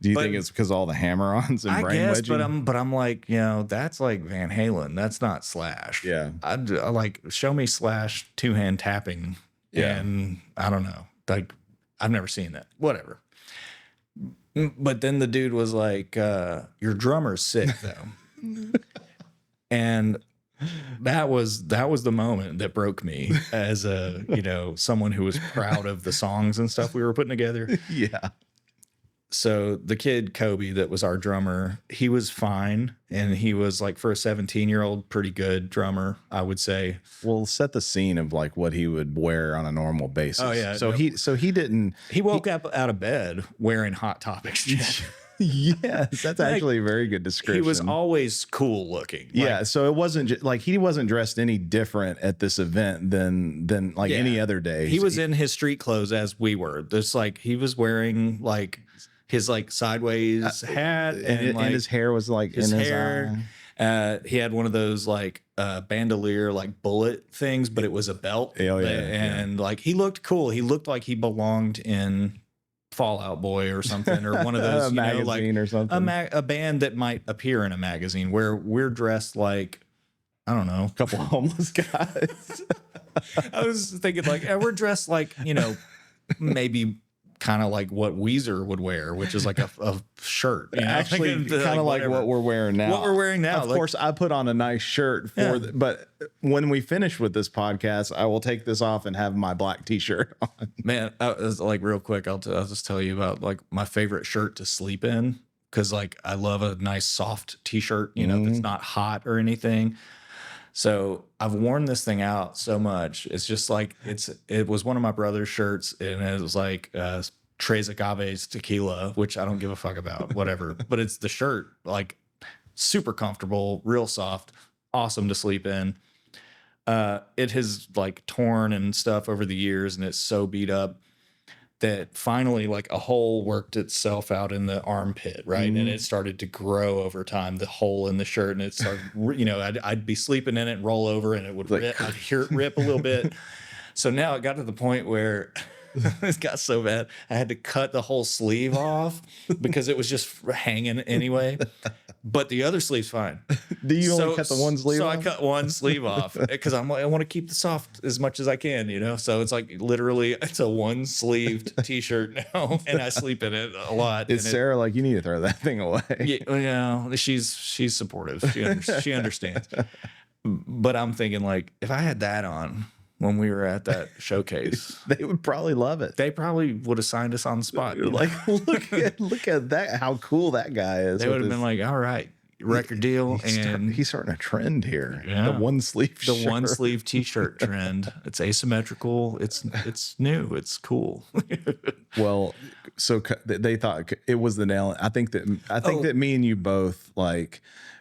Do you think it's because all the hammer-ons and brain guess, wedging? but I'm like, that's like Van Halen. That's not Slash. Yeah. I like, show me Slash two-hand tapping. Yeah. And I don't know. Like, I've never seen that. Whatever. But then the dude was like, your drummer's sick though. And that was the moment that broke me as a, someone who was proud of the songs and stuff we were putting together. Yeah. So the kid, Kobe, that was our drummer, he was fine. And he was like, for a 17-year-old, pretty good drummer, I would say. Well, set the scene of like what he would wear on a normal basis. Oh, yeah. So he didn't. He woke up out of bed wearing Hot Topics. Yes, that's actually a very good description. He was always cool looking. Yeah, so it wasn't like he wasn't dressed any different at this event than like any other day. He was in his street clothes as we were. There's like he was wearing like his like sideways hat and like, his hair was like his in hair. his eye. He had one of those like bandolier like bullet things, but it was a belt. Oh, yeah, and like he looked cool. He looked like he belonged in Fallout Boy or something, or one of those a magazine or something. a band that might appear in a magazine where we're dressed like, I don't know, A couple of homeless guys. I was thinking like we're dressed like, maybe kind of like what Weezer would wear, which is like a shirt. Actually, kind of like what we're wearing now. What we're wearing now. Of course, I put on a nice shirt for but when we finish with this podcast, I will take this off and have my black t-shirt on. Man, like real quick, I'll just tell you about like my favorite shirt to sleep in, because like I love a nice soft t-shirt, that's not hot or anything. So I've worn this thing out so much. It's just like it was one of my brother's shirts, and it was like Tres Agaves tequila, which I don't give a fuck about, whatever. But it's the shirt, like super comfortable, real soft, awesome to sleep in. It has like torn and stuff over the years, and it's so beat up that finally like a hole worked itself out in the armpit, right? And it started to grow over time, the hole in the shirt, and it started, I'd be sleeping in it and roll over and it would rip, I'd hear it rip a little bit. So now it got to the point where it got so bad, I had to cut the whole sleeve off because it was just hanging anyway. But the other sleeve's fine. Do you only cut the one sleeve off? So I cut one sleeve off because I want to keep the soft as much as I can, So it's like literally it's a one sleeved t-shirt now, and I sleep in it a lot. Is Sarah like, you need to throw that thing away? Yeah, she's supportive. She understands. But I'm thinking like, if I had that on when we were at that showcase, they would probably love it. They probably would have signed us on the spot. Like, look at that, how cool that guy is. They would have been like, all right, record deal, and he's starting a trend here. Yeah. The one sleeve the one sleeve T-shirt trend. It's asymmetrical. It's new. It's cool. Well, so they thought it was the nail. I think that me and you both, like,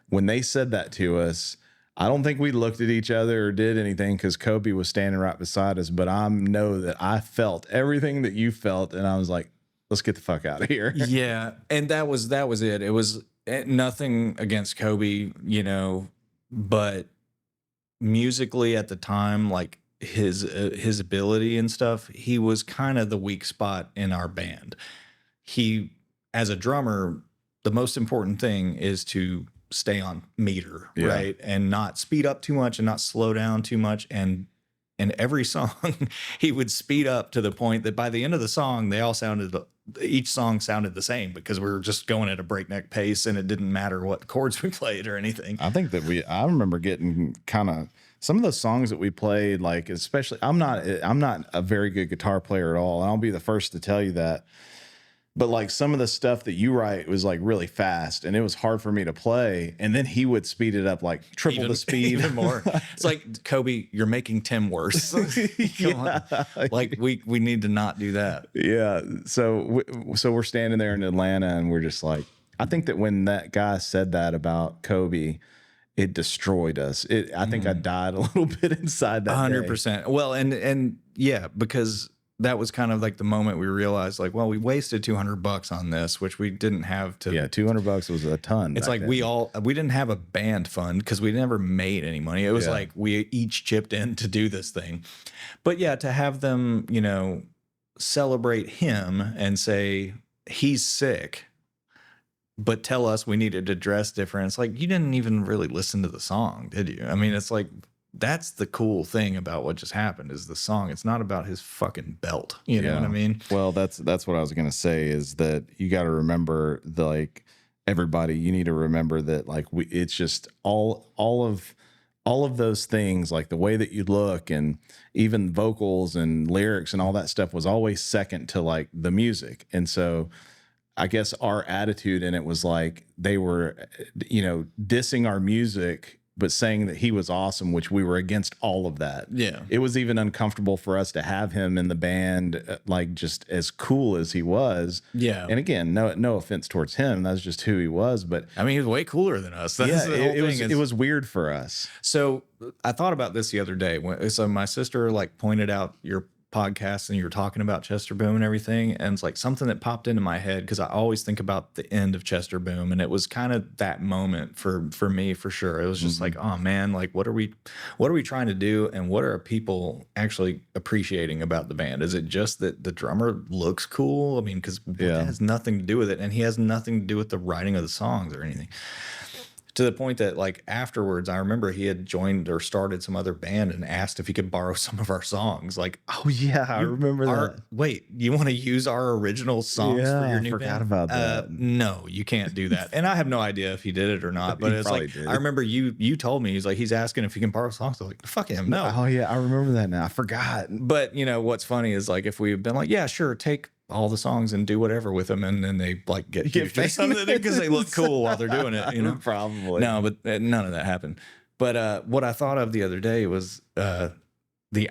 when they said that to us, I don't think we looked at each other or did anything because Kobe was standing right beside us. But I know that I felt everything that you felt, and I was like, let's get the fuck out of here. Yeah, and that was it. It was nothing against Kobe, you know, but musically at the time, like his ability and stuff, he was kind of the weak spot in our band. He, as a drummer, the most important thing is to stay on meter, Yeah. right, and not speed up too much and not slow down too much. And in every song, he would speed up to the point that by the end of the song, each song sounded the same because we were just going at a breakneck pace, and it didn't matter what chords we played or anything. I think that I remember getting kind of some of the songs that we played, like, especially, I'm not a very good guitar player at all. And I'll be the first to tell you that. But like some of the stuff that you write was like really fast, and it was hard for me to play. And then he would speed it up, like triple the speed, even more. It's like, Kobe, you're making Tim worse. Come on. Like we need to not do that. Yeah. So we're standing there in Atlanta, and we're just like, I think that when that guy said that about Kobe, it destroyed us. I think I died a little bit inside that. 100%. Well, and yeah, because that was kind of like the moment we realized, like, well, we wasted $200 on this, which we didn't have to. Yeah, $200 was a ton. It's like we didn't have a band fund because we never made any money. It was like we each chipped in to do this thing. But yeah, to have them, you know, celebrate him and say he's sick, but tell us we needed to dress different. It's like, you didn't even really listen to the song, did you? I mean, it's like, that's the cool thing about what just happened is the song. It's not about his fucking belt. You know what I mean? Well, that's what I was going to say, is that you got to remember, like, everybody, you need to remember that, like, it's just all of those things, like the way that you look and even vocals and lyrics and all that stuff was always second to like the music. And so I guess our attitude in it was like they were, you know, dissing our music, but saying that he was awesome, which we were against all of that. Yeah. It was even uncomfortable for us to have him in the band, like, just as cool as he was. Yeah. And again, no offense towards him. That's just who he was. But I mean, he was way cooler than us. That's yeah, the whole thing. it was weird for us. So I thought about this the other day. So my sister like pointed out your podcast and you were talking about Chester Boom and everything. And it's like something that popped into my head because I always think about the end of Chester Boom. And it was kind of that moment for me, for sure. It was just like, oh man, like what are we trying to do? And what are people actually appreciating about the band? Is it just that the drummer looks cool? I mean, because it has nothing to do with it. And he has nothing to do with the writing of the songs or anything. To the point that, like, afterwards, I remember he had joined or started some other band and asked if he could borrow some of our songs. Like, oh yeah, I remember that. Wait, you want to use our original songs for your new band? I forgot about that. No, you can't do that. And I have no idea if he did it or not. But it's like, I remember you told me, he's asking if he can borrow songs. I was like, fuck him, no. Oh yeah, I remember that now. I forgot. But you know what's funny is, like, if we've been like, yeah, sure, take all the songs and do whatever with them, and then they like get huge or something because they look cool while they're doing it, you know. Probably. No, but none of that happened. But what I thought of the other day was the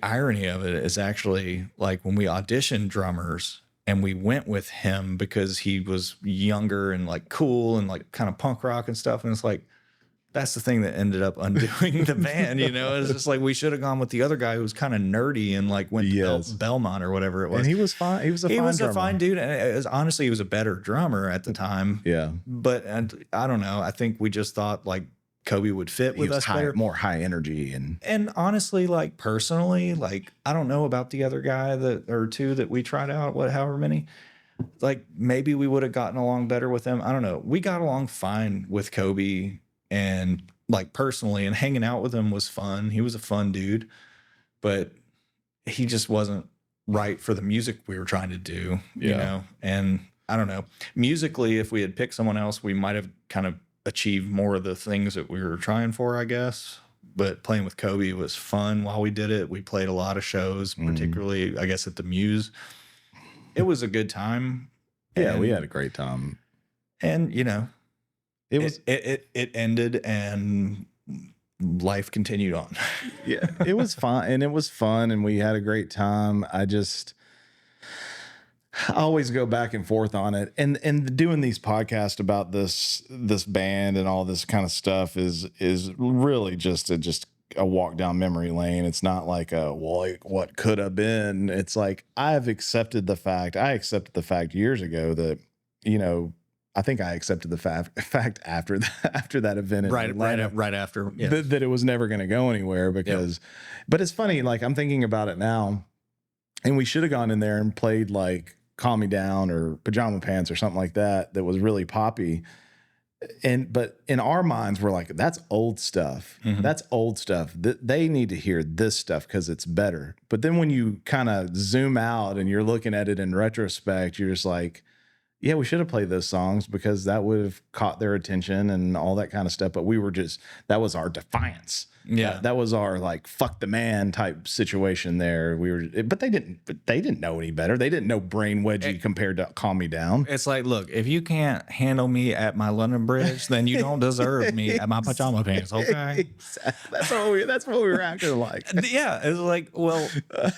irony of it is actually, like, when we auditioned drummers and we went with him because he was younger and like cool and like kind of punk rock and stuff, and it's like, that's the thing that ended up undoing the band, you know. It's just like, we should have gone with the other guy who was kind of nerdy and like went to Belmont or whatever it was. And he was fine. He was a fine dude. And honestly, he was a better drummer at the time. Yeah. But I don't know. I think we just thought like Kobe would fit with us better. More high energy. And honestly, like, personally, like, I don't know about the other guy or two that we tried out, however many. Like, maybe we would have gotten along better with them. I don't know. We got along fine with Kobe. And like, personally, and hanging out with him was fun. He was a fun dude, but he just wasn't right for the music we were trying to do, you know? And I don't know, musically, if we had picked someone else, we might have kind of achieved more of the things that we were trying for, I guess. But playing with Kobe was fun while we did it. We played a lot of shows, particularly, I guess, at the Muse. It was a good time. Yeah, we had a great time. And, you know, It was it ended and life continued on. yeah, it was fun, and it was fun, and we had a great time. I always go back and forth on it, and doing these podcasts about this band and all this kind of stuff is really just a walk down memory lane. It's not like what could have been. It's like I accepted the fact years ago that, you know, I think I accepted the fact after that event in Atlanta, right after that it was never going to go anywhere because, but it's funny. Like I'm thinking about it now, and we should have gone in there and played like Calm Me Down or Pajama Pants or something like that was really poppy. But in our minds, we're like, that's old stuff. Mm-hmm. That's old stuff. They need to hear this stuff because it's better. But then when you kind of zoom out and you're looking at it in retrospect, you're just like, yeah, we should have played those songs because that would have caught their attention and all that kind of stuff. But that was our defiance. Yeah. That was our like, fuck the man type situation there. But they didn't know any better. They didn't know Brain Wedgie compared to Calm Me Down. It's like, look, if you can't handle me at my London Bridge, then you don't deserve me at my pajama pants. Okay. That's what we were acting like. Yeah. It's like, well,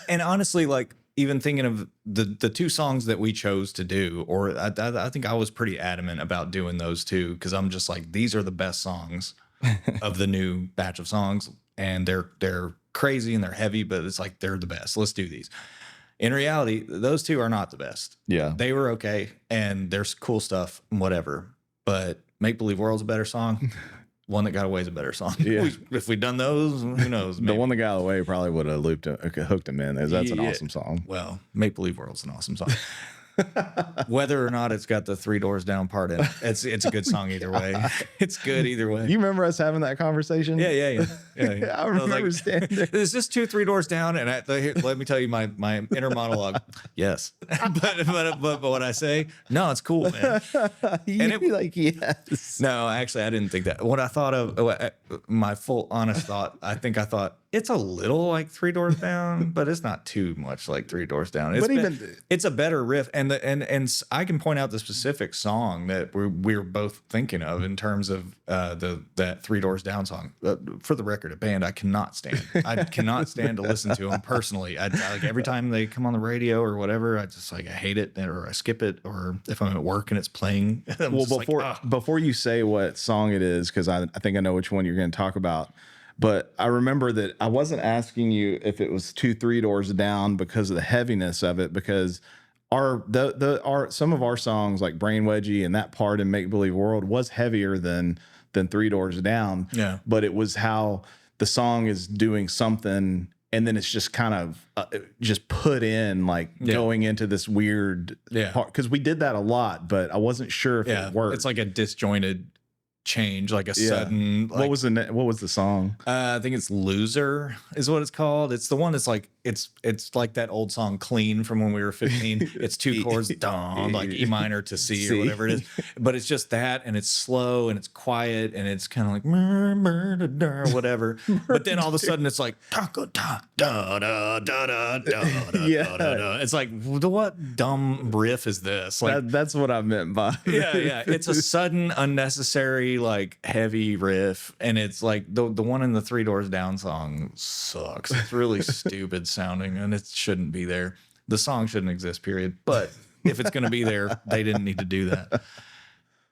and honestly, like, even thinking of the two songs that we chose to do, or I think I was pretty adamant about doing those two because I'm just like, these are the best songs of the new batch of songs, and they're crazy and they're heavy, but it's like they're the best. Let's do these. In reality, those two are not the best. Yeah, they were okay, and there's cool stuff and whatever. But Make Believe World's a better song. One That Got Away is a better song. Yeah. If we'd done those, who knows? The One That Got Away probably would have hooked him in. That's an awesome song. Well, Make Believe World's an awesome song. Whether or not it's got the Three Doors Down part in it, it's a good song either way. It's good either way. You remember us having that conversin? Yeah. I remember standing there. Is this 2 3 doors down? And let me tell you my inner monologue. Yes, but what I say, no, it's cool, man. Yes. No, actually, I didn't think that. What I thought of, my full honest thought, I thought it's a little like 3 Doors Down, but it's not too much like 3 Doors Down. It's a better riff, and I can point out the specific song that we're both thinking of in terms of that 3 Doors Down song. For the record, a band I cannot stand. I cannot stand to listen to them personally. I like every time they come on the radio or whatever, I just like I hate it, or I skip it, or if I'm at work and it's playing. Well, before you say what song it is, because I think I know which one you're going to talk about. But I remember that I wasn't asking you if it was 2 3 Doors Down because of the heaviness of it, because some of our songs like Brain Wedgie and that part in Make Believe World was heavier than 3 Doors Down. Yeah. But it was how the song is doing something, and then it's just kind of just put in going into this weird part, because we did that a lot, but I wasn't sure if it worked. It's like a disjointed change, like a sudden. What was the song? I think it's Loser is what it's called. It's the one that's like it's like that old song Clean from when we were 15. It's 2 chords, down, like E minor to C or whatever it is. But it's just that, and it's slow and it's quiet and it's kind of like or whatever. But then all of a sudden it's like it's like, what dumb riff is this? Like that's what I meant by yeah. It's a sudden, unnecessary, like heavy riff, and it's like the one in the 3 Doors Down song sucks. It's really stupid sounding, and it shouldn't be there. The song shouldn't exist, period. But if it's going to be there, they didn't need to do that.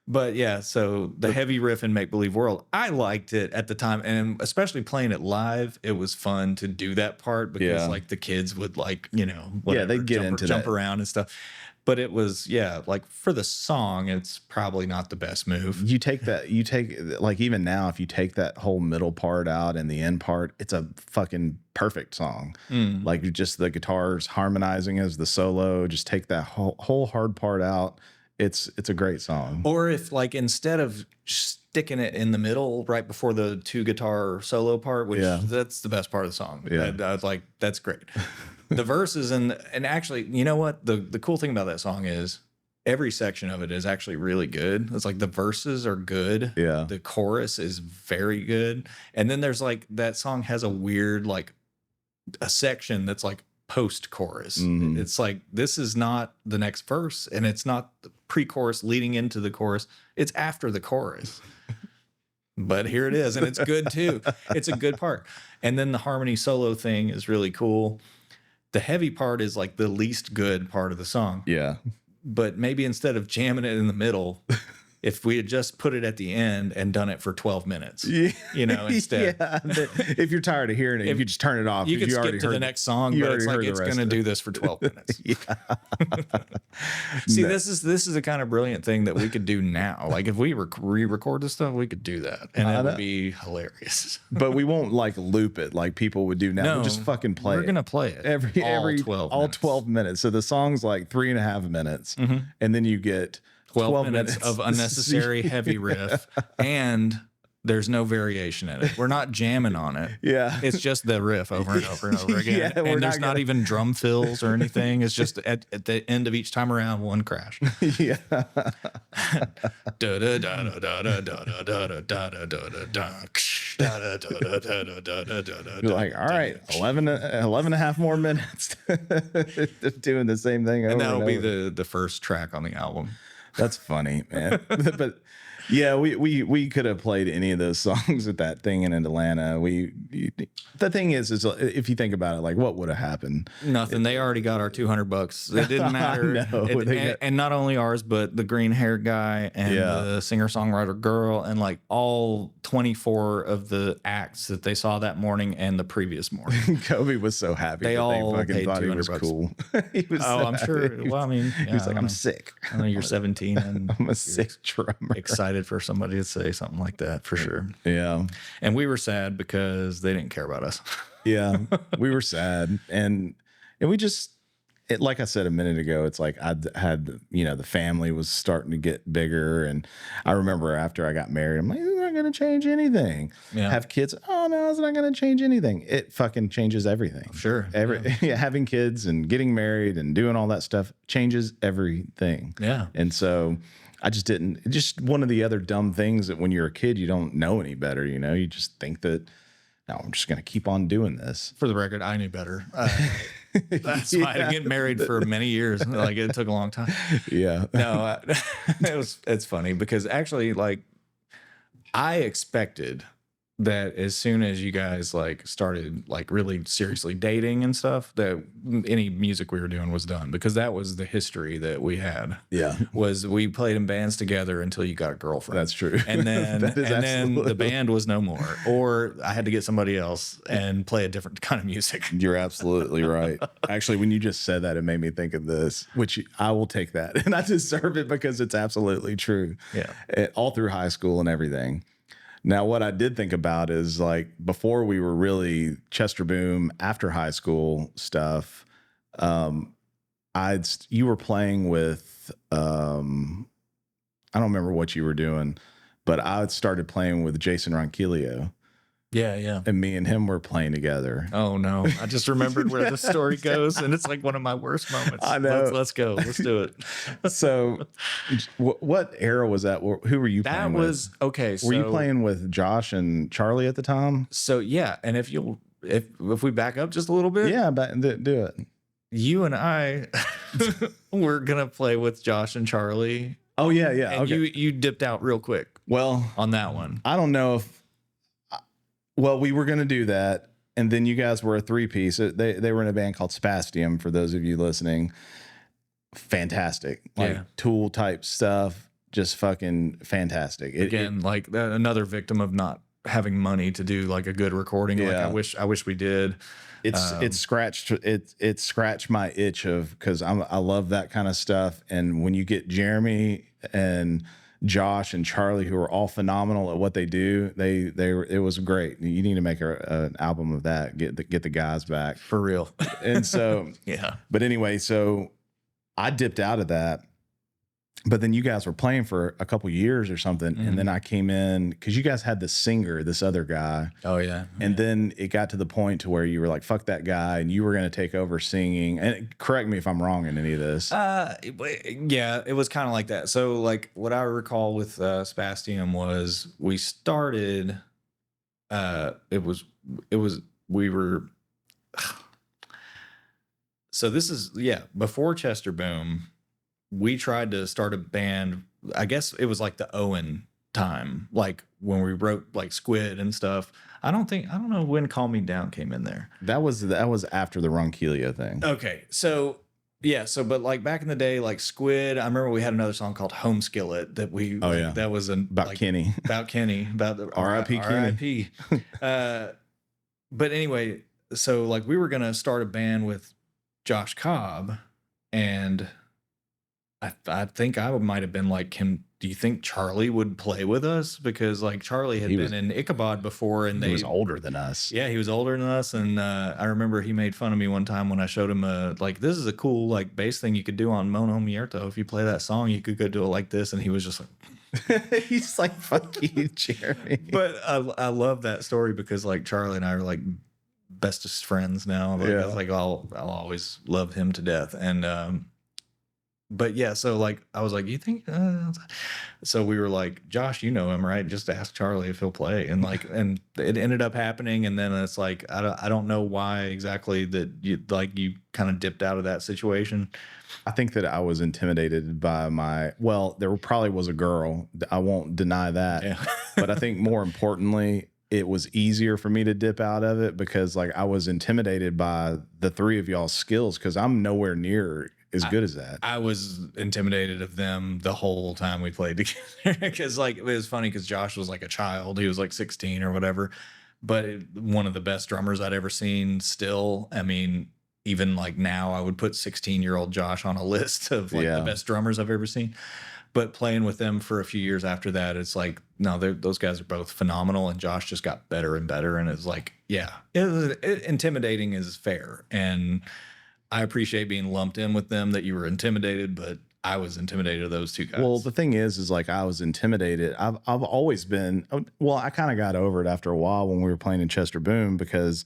But yeah, so the heavy riff in Make Believe World, I liked it at the time, and especially playing it live, it was fun to do that part because like the kids would like, whatever, they get jump around and stuff. But it was, like for the song, it's probably not the best move. You take like, even now, if you take that whole middle part out and the end part, it's a fucking perfect song. Like just the guitars harmonizing as the solo, just take that whole hard part out. It's a great song. Or if like instead of sticking it in the middle right before the 2 guitar solo part, which that's the best part of the song. I was like, that's great. The verses and actually, you know what? The cool thing about that song is every section of it is actually really good. It's like the verses are good. Yeah. The chorus is very good. And then there's like that song has a weird, like a section that's like post-chorus. Mhm. It's like, this is not the next verse, and it's not the pre-chorus leading into the chorus. It's after the chorus. But here it is, and it's good too. It's a good part. And then the harmony solo thing is really cool. The heavy part is like the least good part of the song. Yeah. But maybe instead of jamming it in the middle, if we had just put it at the end and done it for 12 minutes, instead. Yeah. If you're tired of hearing it, you could just turn it off. You could already skip to heard the next song, you but it's already like, heard it's the rest going to of do this for 12 minutes. Yeah. See, this is a kind of brilliant thing that we could do now. Like if we re-record this stuff, we could do that, and it would be hilarious. But we won't like loop it like people would do now. No, We'll just fucking play We're it. gonna play it every 12 all minutes. 12 minutes. So the song's like 3.5 minutes, and then you get 12 minutes of unnecessary heavy riff, and there's no variation in it. We're not jamming on it. Yeah. It's just the riff over and over and over again. Yeah, we're and there's not not even drum fills or anything. It's just at the end of each time around, one crash. Yeah. You're like, all right, 11 and a half more minutes doing the same thing over And that'll be over. the first track on the album. That's funny, man. But yeah, we could have played any of those songs at that thing in Atlanta. The thing is if you think about it, like what would have happened? Nothing. They already got our $200. It didn't matter. know. And not only ours, but the green hair guy and the singer songwriter girl, and like all 24 of the acts that they saw that morning and the previous morning. Kobe was so happy. They that all fucking paid thought he was $200. cool. He was so I'm sure. happy. Well, I mean, He was like, I'm sick. I know you're 17 and I'm a sick drummer. excited for somebody to say something like that for sure. Yeah. And we were sad because they didn't care about us. Yeah. We were sad. And we just, like I said a minute ago, it's like I had, the family was starting to get bigger. And I remember after I got married, I'm like, it's not going to change anything. Yeah. Have kids. Oh, no, it's not going to change anything. It fucking changes everything. Sure. Having kids and getting married and doing all that stuff changes everything. Yeah. And so I just didn't, just one of the other dumb things that when you're a kid, you don't know any better, you just think that, no, I'm just going to keep on doing this. For the record, I knew better. That's why I didn't get married for many years. Like it took a long time. Yeah. No, it's funny because actually, like, I expected that as soon as you guys like started like really seriously dating and stuff, that any music we were doing was done, because that was the history that we had. Yeah. Was we played in bands together until you got a girlfriend. That's true. And then That is then the absolutely- band was no more, or I had to get somebody else and play a different kind of music. You're absolutely right. Actually, when you just said that, it made me think of this, which I will take that. And I deserve it because it's absolutely true. Yeah. All through high school and everything. Now, what I did think about is like before we were really Chester Boom, after high school stuff, you were playing with, I don't remember what you were doing, but I started playing with Jason Ronquillo, Yeah. and me and him were playing together. Oh no! I just remembered where the story goes, and it's like one of my worst moments. I know. Let's go. Let's do it. So, what era was that? Who were you That playing was with? okay. So, Were you playing with Josh and Charlie at the time? So yeah, and if we back up just a little bit, Yeah, do it. you and I were gonna play with Josh and Charlie, Oh yeah, and okay. you dipped out real quick Well, on that one. I don't know if. Well, we were going to do that, and then you guys were a three-piece. They were in a band called Spastium. For those of you listening, fantastic, like Yeah. Tool type stuff, just fucking fantastic. Again, like another victim of not having money to do like a good recording. Yeah. Like I wish we did. It scratched my itch of, because I love that kind of stuff. And when you get Jeremy and Josh and Charlie, who are all phenomenal at what they do, it was great. You need to make an album of that. Get the guys back For real. And so, Yeah. but anyway, so I dipped out of that. But then you guys were playing for a couple years or something, and then I came in because you guys had this singer, this other guy. Oh yeah. And then it got to the point to where you were like, fuck that guy, and you were going to take over singing. And correct me if I'm wrong in any of this. Yeah, it was kind of like that. So like what I recall with Spastium was we started, we were, So this is before Chester Boom, we tried to start a band. I guess it was like the Owen time, like when we wrote like Squid and stuff. I don't know when Calm Me Down came in there. That was after the Ronquillo thing. Okay, so but like back in the day, like Squid, I remember we had another song called Home Skillet that we that was about Kenny. About Kenny, about the R.I.P. Kenny. R.I.P. But anyway, so like we were gonna start a band with Josh Cobb, and I think I might have been like, do you think Charlie would play with us? Because like Charlie had been in Ichabod before, and he was older than us. Yeah, he was older than us, and I remember he made fun of me one time when I showed him like, this is a cool like bass thing you could do on Mono Mierto. If you play that song, you could go do it like this, and he was just like, he's like, fuck you, Jeremy. But I love that story because like Charlie and I are like bestest friends now. Like, I was like, I'll always love him to death, and but yeah, so like I was like, you think? So we were like, Josh, you know him, right? Just ask Charlie if he'll play, and like, and it ended up happening. And then it's like, I don't know why exactly that you kind of dipped out of that situation. I think that I was intimidated by there probably was a girl. I won't deny that. Yeah. But I think more importantly, it was easier for me to dip out of it because like I was intimidated by the three of y'all's skills because I'm nowhere near as good as that. I was intimidated of them the whole time we played together because like it was funny because Josh was like a child. He was like 16 or whatever, but one of the best drummers I'd ever seen still. I mean, even like now I would put 16-year-old Josh on a list of like the best drummers I've ever seen. But playing with them for a few years after that, it's like, no, those guys are both phenomenal. And Josh just got better and better. And it's like, intimidating is fair. And I appreciate being lumped in with them that you were intimidated, but I was intimidated of those two guys. Well, the thing is like I was intimidated. I've always been, I kind of got over it after a while when we were playing in Chester Boom because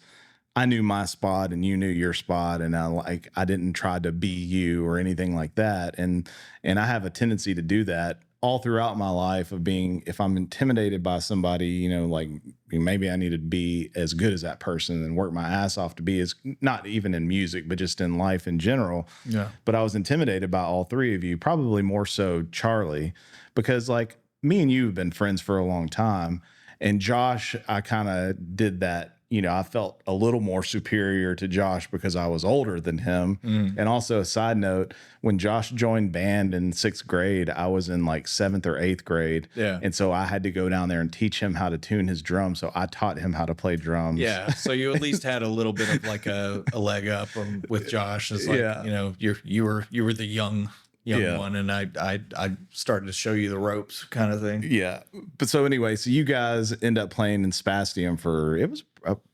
I knew my spot and you knew your spot, and I didn't try to be you or anything like that. And I have a tendency to do that all throughout my life of being, if I'm intimidated by somebody, you know, like maybe I need to be as good as that person and work my ass off to be as, not even in music, but just in life in general. Yeah. But I was intimidated by all three of you, probably more so Charlie, because like me and you have been friends for a long time. And Josh, I kind of did that. You know, I felt a little more superior to Josh because I was older than him. And also a side note, when Josh joined band in 6th grade, I was in like 7th or 8th grade. Yeah. And so I had to go down there and teach him how to tune his drums. So I taught him how to play drums. Yeah. So you at least had a little bit of like a leg up with Josh. It's like, you know, you were the young one, and I started to show you the ropes kind of thing. Yeah. But so anyway, so you guys end up playing in Spastium for, it was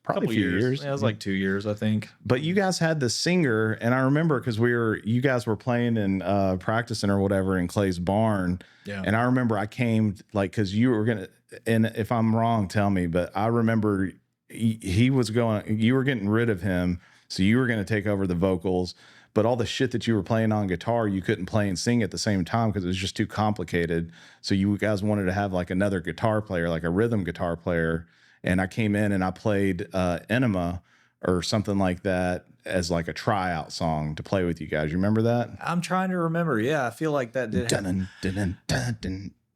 probably a few years. Yeah, it was like 2 years, I think. But you guys had the singer, and I remember because you guys were playing and practicing or whatever in Clay's barn. Yeah. And I remember I came like, because you were gonna, and if I'm wrong, tell me. But I remember you were getting rid of him, so you were gonna take over the vocals. But all the shit that you were playing on guitar, you couldn't play and sing at the same time because it was just too complicated. So you guys wanted to have like another guitar player, like a rhythm guitar player. And I came in and I played Enema or something like that as like a tryout song to play with you guys. You remember that? I'm trying to remember. Yeah, I feel like that did happen.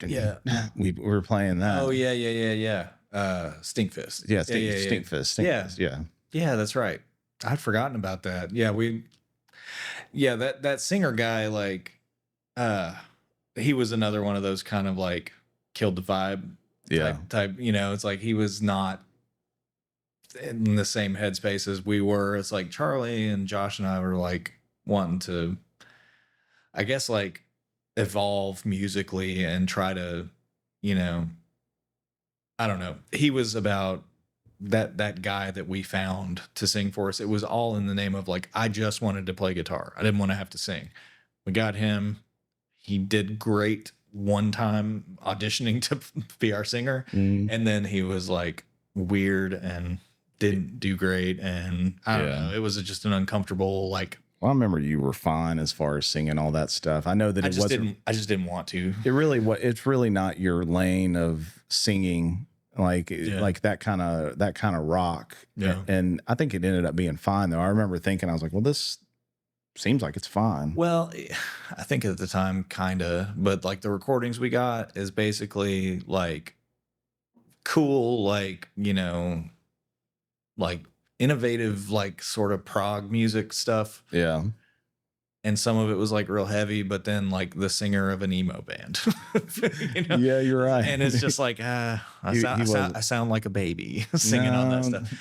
Yeah. We were playing that. Oh, yeah. Stinkfist. Yeah, Stinkfist. Yeah. Yeah, that's right. I'd forgotten about that. Yeah, that singer guy, like, he was another one of those kind of like killed the vibe type, you know, it's like he was not in the same headspace as we were. It's like Charlie and Josh and I were like wanting to, I guess, like evolve musically and try to, you know, I don't know. He was about that guy that we found to sing for us. It was all in the name of like, I just wanted to play guitar. I didn't want to have to sing. We got him. He did great one time auditioning to be our singer. And then he was like weird and didn't do great. And I don't know. It was just an uncomfortable, like, well, I remember you were fine as far as singing all that stuff. I know that I just didn't want to. It's really not your lane of singing. Like that kind of rock. Yeah. And I think it ended up being fine though. I remember thinking, I was like, well, this seems like it's fine. Well, I think at the time, kind of, but like the recordings we got is basically like cool, like, like innovative, like sort of prog music stuff. Yeah. And some of it was like real heavy, but then like the singer of an emo band, Yeah, you're right. And it's just like, I sound like a baby singing on that stuff.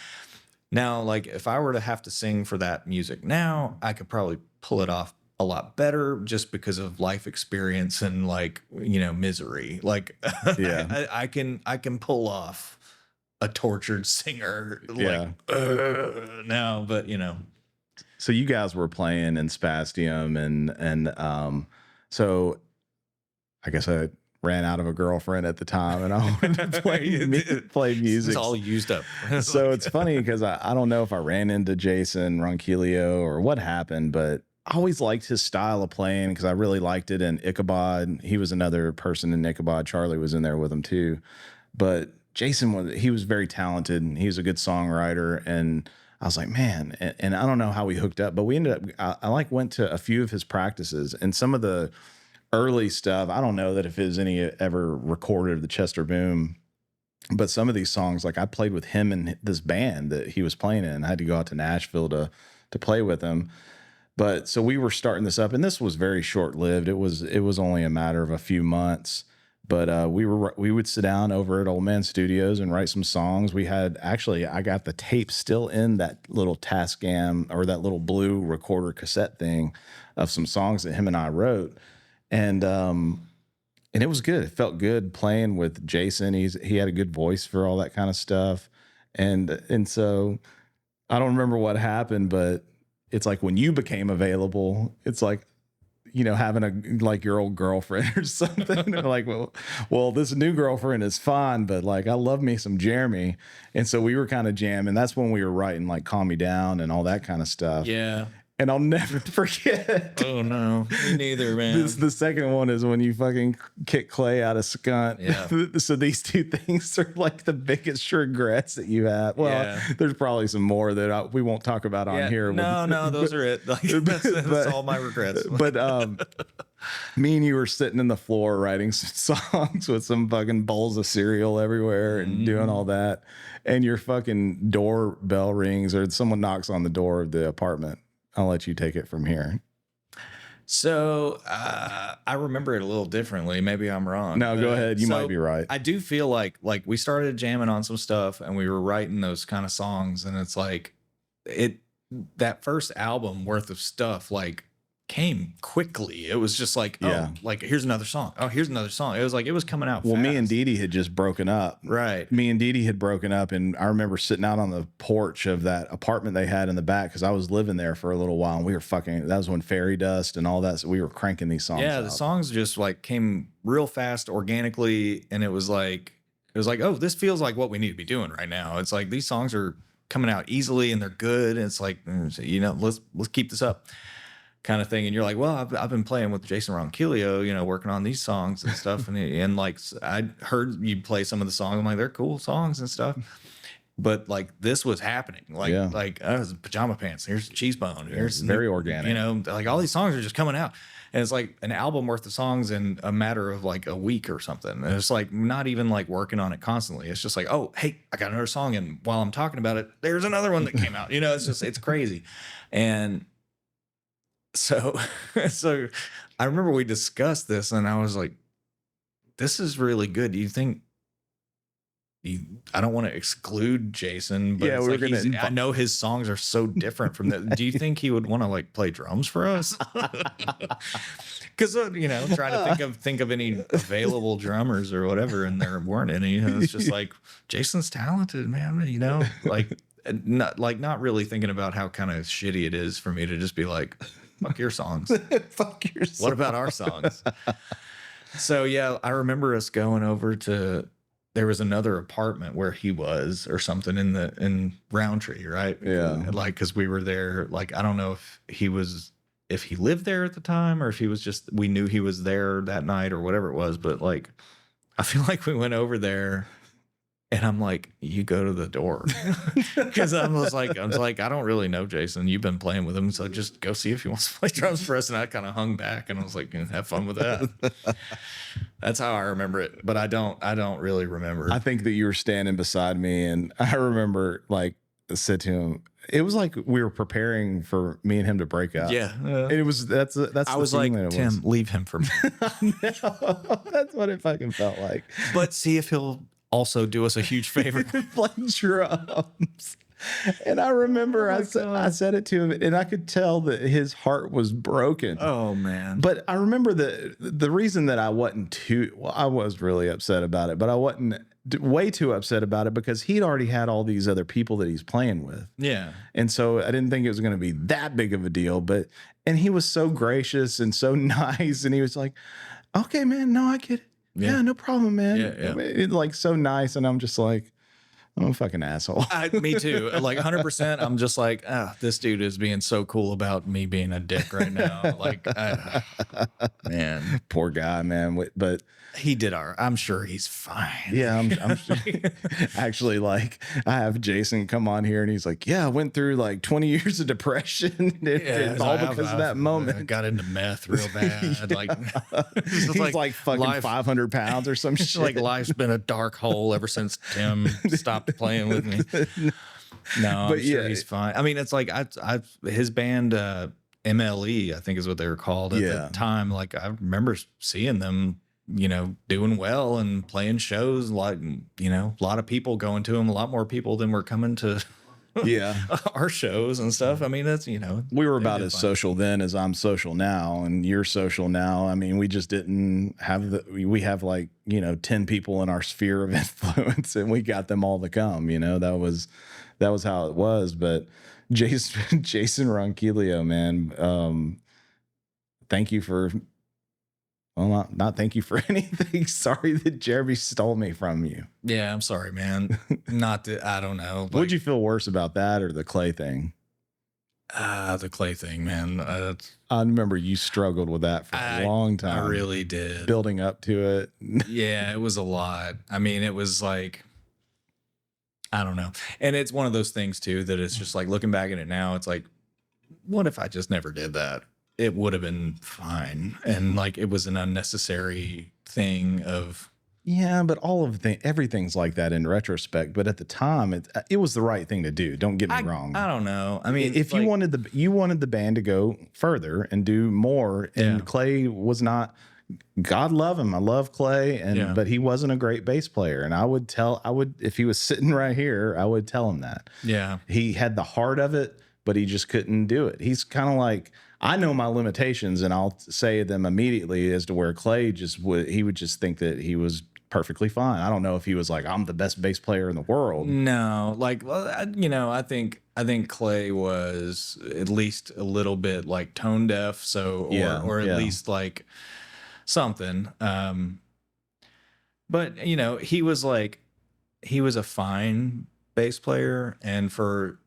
Now, like if I were to have to sing for that music now, I could probably pull it off a lot better just because of life experience and like, misery. Like Yeah. I can pull off a tortured singer Yeah. like now, but So you guys were playing in Spastium, and so I guess I ran out of a girlfriend at the time, and I wanted to play music. It's all used up. So it's funny because I don't know if I ran into Jason Ronquillo or what happened, but I always liked his style of playing because I really liked it. And Ichabod, he was another person in Ichabod. Charlie was in there with him too, but Jason was very talented, and he was a good songwriter. And I was like, man, and I don't know how we hooked up, but we ended up, I like went to a few of his practices, and some of the early stuff, I don't know that if it was any ever recorded of the Chester Boom, but some of these songs, like I played with him in this band that he was playing in. I had to go out to Nashville to play with him. But so we were starting this up, and this was very short lived. It was only a matter of a few months. But we would sit down over at Old Man Studios and write some songs. I got the tape still in that little Tascam or that little blue recorder cassette thing of some songs that him and I wrote, and it was good. It felt good playing with Jason. He had a good voice for all that kind of stuff, and so I don't remember what happened, but it's like when you became available, it's like, having like your old girlfriend or something. Like, well, this new girlfriend is fine, but like, I love me some Jeremy. And so we were kind of jamming. That's when we were writing like Calm Me Down and all that kind of stuff. Yeah. And I'll never forget. Oh no, me neither, man. The second one is when you fucking kick Clay out of Skunt. Yeah. So these two things are like the biggest regrets that you have. Well, there's probably some more that we won't talk about on here. No, those are it. Like, that's all my regrets. But me and you were sitting in the floor writing some songs with some fucking bowls of cereal everywhere and doing all that. And your fucking doorbell rings or someone knocks on the door of the apartment. I'll let you take it from here. So I remember it a little differently. Maybe I'm wrong. No, go ahead. You might be right. I do feel like we started jamming on some stuff and we were writing those kind of songs, and it's like that first album worth of stuff like came quickly. It was just like, like here's another song. Oh, here's another song. It was like it was coming out. Well, fast. me and Dee Dee had just broken up. Right. Me and Dee Dee had broken up, and I remember sitting out on the porch of that apartment they had in the back because I was living there for a little while, and we were fucking. That was when Fairy Dust and all that. So we were cranking these songs. Yeah, the songs just like came real fast, organically, and it was like, oh, this feels like what we need to be doing right now. It's like these songs are coming out easily and they're good. And it's like, let's keep this up. Kind of thing. And you're like, well, I've been playing with Jason Ronquillo, working on these songs and stuff. And like, I heard you play some of the songs. I'm like, they're cool songs and stuff. But like, this was happening. Like, Pajama Pants. Here's Cheese Bone. Here's very organic. Like all these songs are just coming out. And it's like an album worth of songs in a matter of like a week or something. And it's like not even like working on it constantly. It's just like, oh, hey, I got another song. And while I'm talking about it, there's another one that came out. It's crazy. And so I remember we discussed this and I was like, this is really good. Do you think I don't want to exclude Jason, but I know his songs are so different from that. Do you think he would want to like play drums for us? Because trying to think of any available drummers or whatever, and there weren't any. It's just like Jason's talented, man. Not really thinking about how kind of shitty it is for me to just be like, fuck your songs. Fuck your songs. What about our songs? So yeah, I remember us going over to. There was another apartment where he was or something in Roundtree, right? Yeah. Like, cause we were there. Like, I don't know if he lived there at the time or if he was just, we knew he was there that night or whatever it was. But like, I feel like we went over there And I'm like, you go to the door. Because I was like, I don't really know Jason. You've been playing with him. So just go see if he wants to play drums for us. And I kind of hung back and I was like, have fun with that. That's how I remember it. But I don't really remember. I think that you were standing beside me, and I remember like said to him, it was like we were preparing for me and him to break up. Yeah. And it was that's I was like, Tim, leave him for me. That's what it fucking felt like. But see if he'll also do us a huge favor. Play drums. And I remember I said it to him, and I could tell that his heart was broken. Oh man. But I remember the reason that I wasn't I was really upset about it, but I wasn't way too upset about it because he'd already had all these other people that he's playing with. Yeah. And so I didn't think it was going to be that big of a deal, and he was so gracious and so nice. And he was like, okay, man, no, I get it. Yeah, no problem, man. Yeah. Like so nice. And I'm just like, I'm a fucking asshole. Me too. Like 100%. I'm just like, this dude is being so cool about me being a dick right now. Like, man, poor guy, man. But he did I'm sure he's fine. Yeah, I'm sure. Actually, like I have Jason come on here and he's like, yeah, I went through like 20 years of depression. It's all because of that moment. I got into meth real bad. Like he's like fucking 500 pounds or some shit. Like life's been a dark hole ever since Tim stopped playing with me. No, I'm sure he's fine. I mean, it's like his band MLE, I think is what they were called at the time. Like I remember seeing them, doing well and playing shows. Like, a lot of people going to them, a lot more people than were coming to our shows and stuff. I mean, that's, we were about as social then as I'm social now, and you're social now. I mean, we just didn't have we have like, 10 people in our sphere of influence, and we got them all to come, that was how it was. But Jason Ronquillo, man, thank you for, well, not thank you for anything. Sorry that Jeremy stole me from you. Yeah, I'm sorry, man. Not that, I don't know. Would you feel worse about that or the Clay thing? The Clay thing, man. I remember you struggled with that for a long time. I really did. Building up to it. Yeah, it was a lot. I mean, it was like, I don't know. And it's one of those things too, that it's just like looking back at it now, it's like, what if I just never did that? It would have been fine. And like, it was an unnecessary thing of. Yeah, but everything's like that in retrospect. But at the time, it was the right thing to do. Don't get me wrong. I don't know. I mean, if you wanted the band to go further and do more, and Clay was not. God love him. I love Clay, but he wasn't a great bass player. And I would if he was sitting right here, I would tell him that. Yeah, he had the heart of it, but he just couldn't do it. He's kind of like, I know my limitations, and I'll say them immediately, as to where Clay he would just think that he was perfectly fine. I don't know if he was like, I'm the best bass player in the world. No, like, well, I think Clay was at least a little bit like tone deaf. So, or at least like something. But he was a fine bass player. And for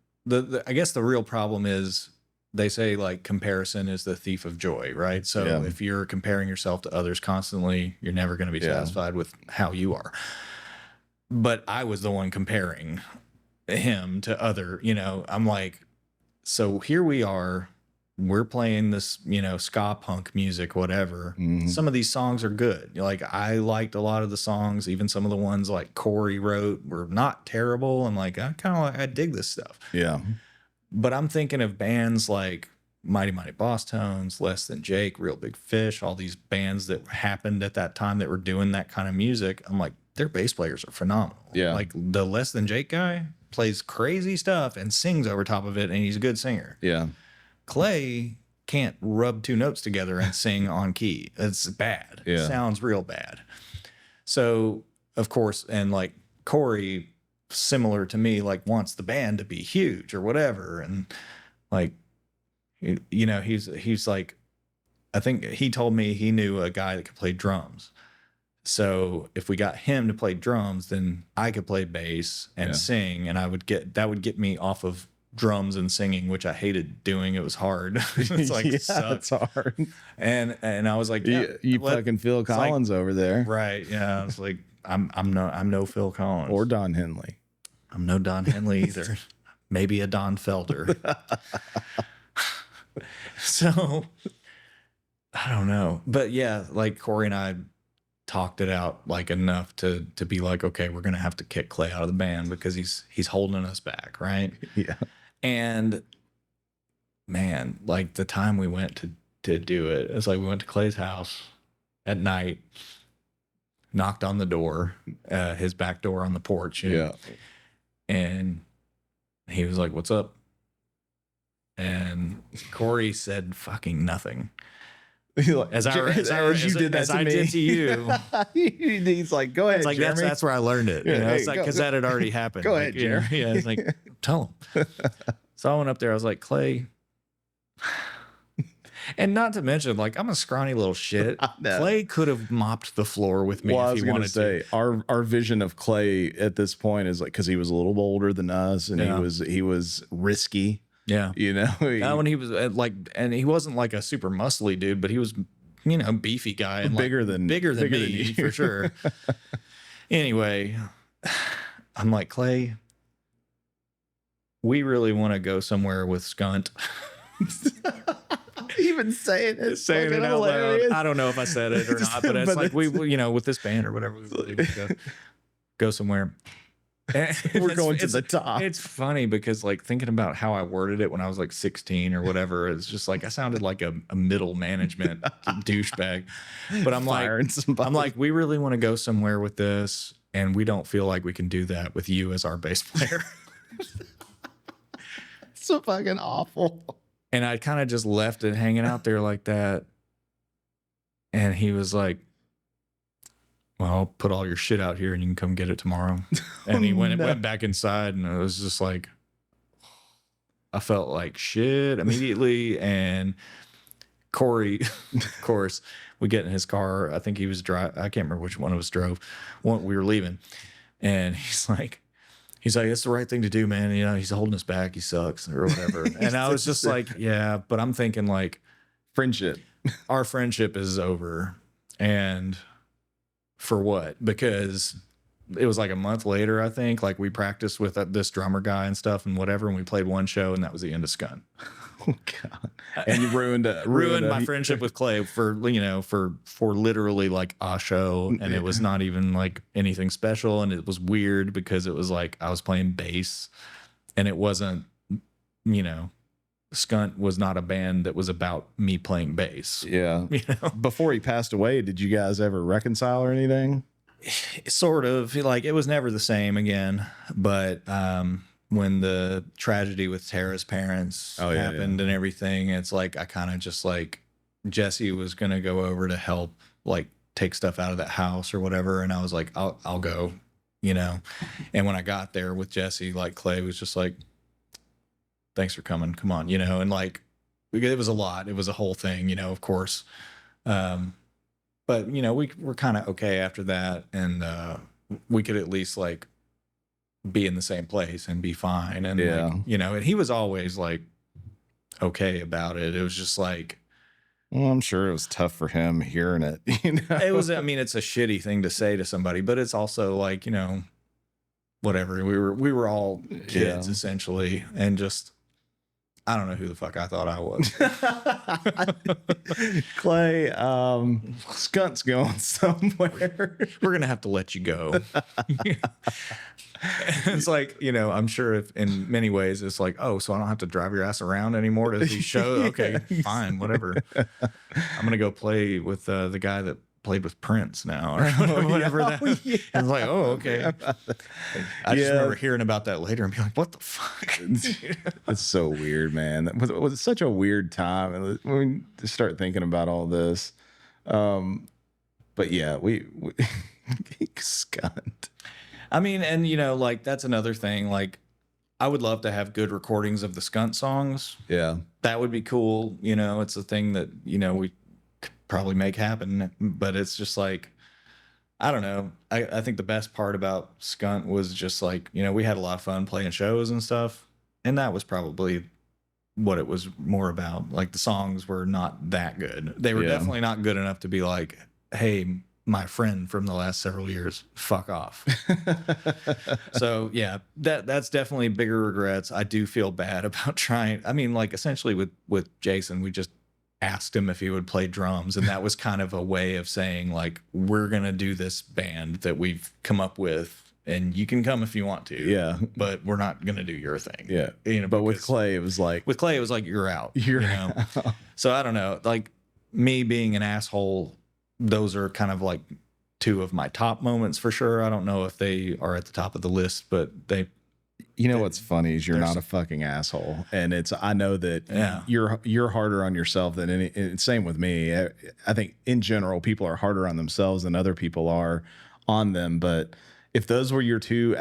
I guess the real problem is, they say like comparison is the thief of joy, right? So if you're comparing yourself to others constantly, you're never going to be satisfied with how you are. But I was the one comparing him to other, I'm like, so here we are, we're playing this, ska punk music, whatever. Mm-hmm. Some of these songs are good. Like I liked a lot of the songs, even some of the ones like Corey wrote were not terrible. And like, I dig this stuff. Yeah. But I'm thinking of bands like Mighty Mighty Boss Tones, Less Than Jake, Real Big Fish, all these bands that happened at that time that were doing that kind of music. I'm like, their bass players are phenomenal. Yeah. Like the Less Than Jake guy plays crazy stuff and sings over top of it, and he's a good singer. Yeah. Clay can't rub two notes together and sing on key. It's bad. Yeah. It sounds real bad. So, of course, and like Corey, similar to me, like wants the band to be huge or whatever. And like, he's like, I think he told me he knew a guy that could play drums. So if we got him to play drums, then I could play bass and sing, and that would get me off of drums and singing, which I hated doing. It was hard. It's like, it's hard. And I was like, you fucking Phil Collins over there. Right. Yeah. I was like, I'm no Phil Collins or Don Henley. I'm no Don Henley either. Maybe a Don Felder. So I don't know, but yeah, like Corey and I talked it out like enough to be like, okay, we're gonna have to kick Clay out of the band because he's holding us back, right? Yeah. And man, like the time we went to do it, it's like we went to Clay's house at night, knocked on the door, his back door on the porch. Yeah. And he was like, "What's up?" And Corey said fucking nothing. As you did that to me. Did to you. He's like, "Go ahead, it's like Jeremy." that's where I learned it. Yeah, It's like because that had already happened. Go like, ahead, Jeremy. Yeah, it's like tell him. So I went up there. I was like, Clay. And not to mention, like, I'm a scrawny little shit. Clay could have mopped the floor with me if he wanted to. Our vision of Clay at this point is like, because he was a little older than us, and he was risky. Yeah, you know. When he was like, and he wasn't like a super muscly dude, but he was, beefy guy and bigger like, than bigger than me for sure. Anyway, I'm like, Clay, we really want to go somewhere with Skunt. Even saying it out loud. I don't know if I said it or not, but it's like we with this band or whatever, we really go somewhere. We're going to the top. It's funny because like thinking about how I worded it when I was like 16 or whatever, it's just like I sounded like a middle management douchebag. But I'm like, we really want to go somewhere with this, and we don't feel like we can do that with you as our bass player. So fucking awful. And I kind of just left it hanging out there like that. And he was like, "Well, I'll put all your shit out here and you can come get it tomorrow." And he went back inside, and it was just like, I felt like shit immediately. And Corey, of course, we get in his car. I think he was driving. I can't remember which one of us drove. We were leaving. And he's like, "It's the right thing to do, man. He's holding us back. He sucks," or whatever. And I was just like, yeah, but I'm thinking like friendship. Our friendship is over. And for what? Because it was like a month later, I think, like we practiced with this drummer guy and stuff and whatever. And we played one show, and that was the end of Skunt. Oh God. And you ruined my friendship with Clay for literally like a show. And it was not even like anything special. And it was weird because it was like I was playing bass, and it wasn't, Skunt was not a band that was about me playing bass. Yeah. Before he passed away, did you guys ever reconcile or anything? Sort of. Like it was never the same again. But when the tragedy with Tara's parents happened and everything, it's like I kind of just like Jesse was gonna go over to help like take stuff out of that house or whatever, and I was like, I'll go, And when I got there with Jesse, like Clay was just like, "Thanks for coming. Come on," and like it was a lot. It was a whole thing, of course. But we were kind of okay after that, and we could at least like be in the same place and be fine. And and he was always like okay about it. It was just like, well, I'm sure it was tough for him hearing it. It was. I mean, it's a shitty thing to say to somebody, but it's also like whatever. We were all kids essentially, and just. I don't know who the fuck I thought I was. Clay, Skunt's going somewhere. We're going to have to let you go. It's like, I'm sure if in many ways it's like, oh, so I don't have to drive your ass around anymore to these shows? Okay, fine, whatever. I'm going to go play with the guy that played with Prince now or whatever. It's like, oh, okay. I just remember hearing about that later and being like, what the fuck? It's so weird, man. It was such a weird time when we start thinking about all this. But yeah, we Skunt. I mean, and like that's another thing. Like, I would love to have good recordings of the Skunt songs. Yeah, that would be cool. It's a thing that we could probably make happen. But it's just like, I don't know. I think the best part about Skunt was just like we had a lot of fun playing shows and stuff, and that was probably what it was more about. Like the songs were not that good. They were definitely not good enough to be like, hey, my friend from the last several years. Fuck off. So yeah, that's definitely bigger regrets. I do feel bad about trying. I mean, like essentially with Jason, we just asked him if he would play drums, and that was kind of a way of saying like, we're gonna do this band that we've come up with, and you can come if you want to. Yeah. But we're not gonna do your thing. Yeah. You know, But with because Clay, it was like, you're out. you're you know. So I don't know. Like me being an asshole, those are kind of like two of my top moments for sure. I don't know if they are at the top of the list, but they. You know what's funny is you're not a fucking asshole, and I know that you're harder on yourself than any. It's same with me. I think in general people are harder on themselves than other people are on them. But if those were your two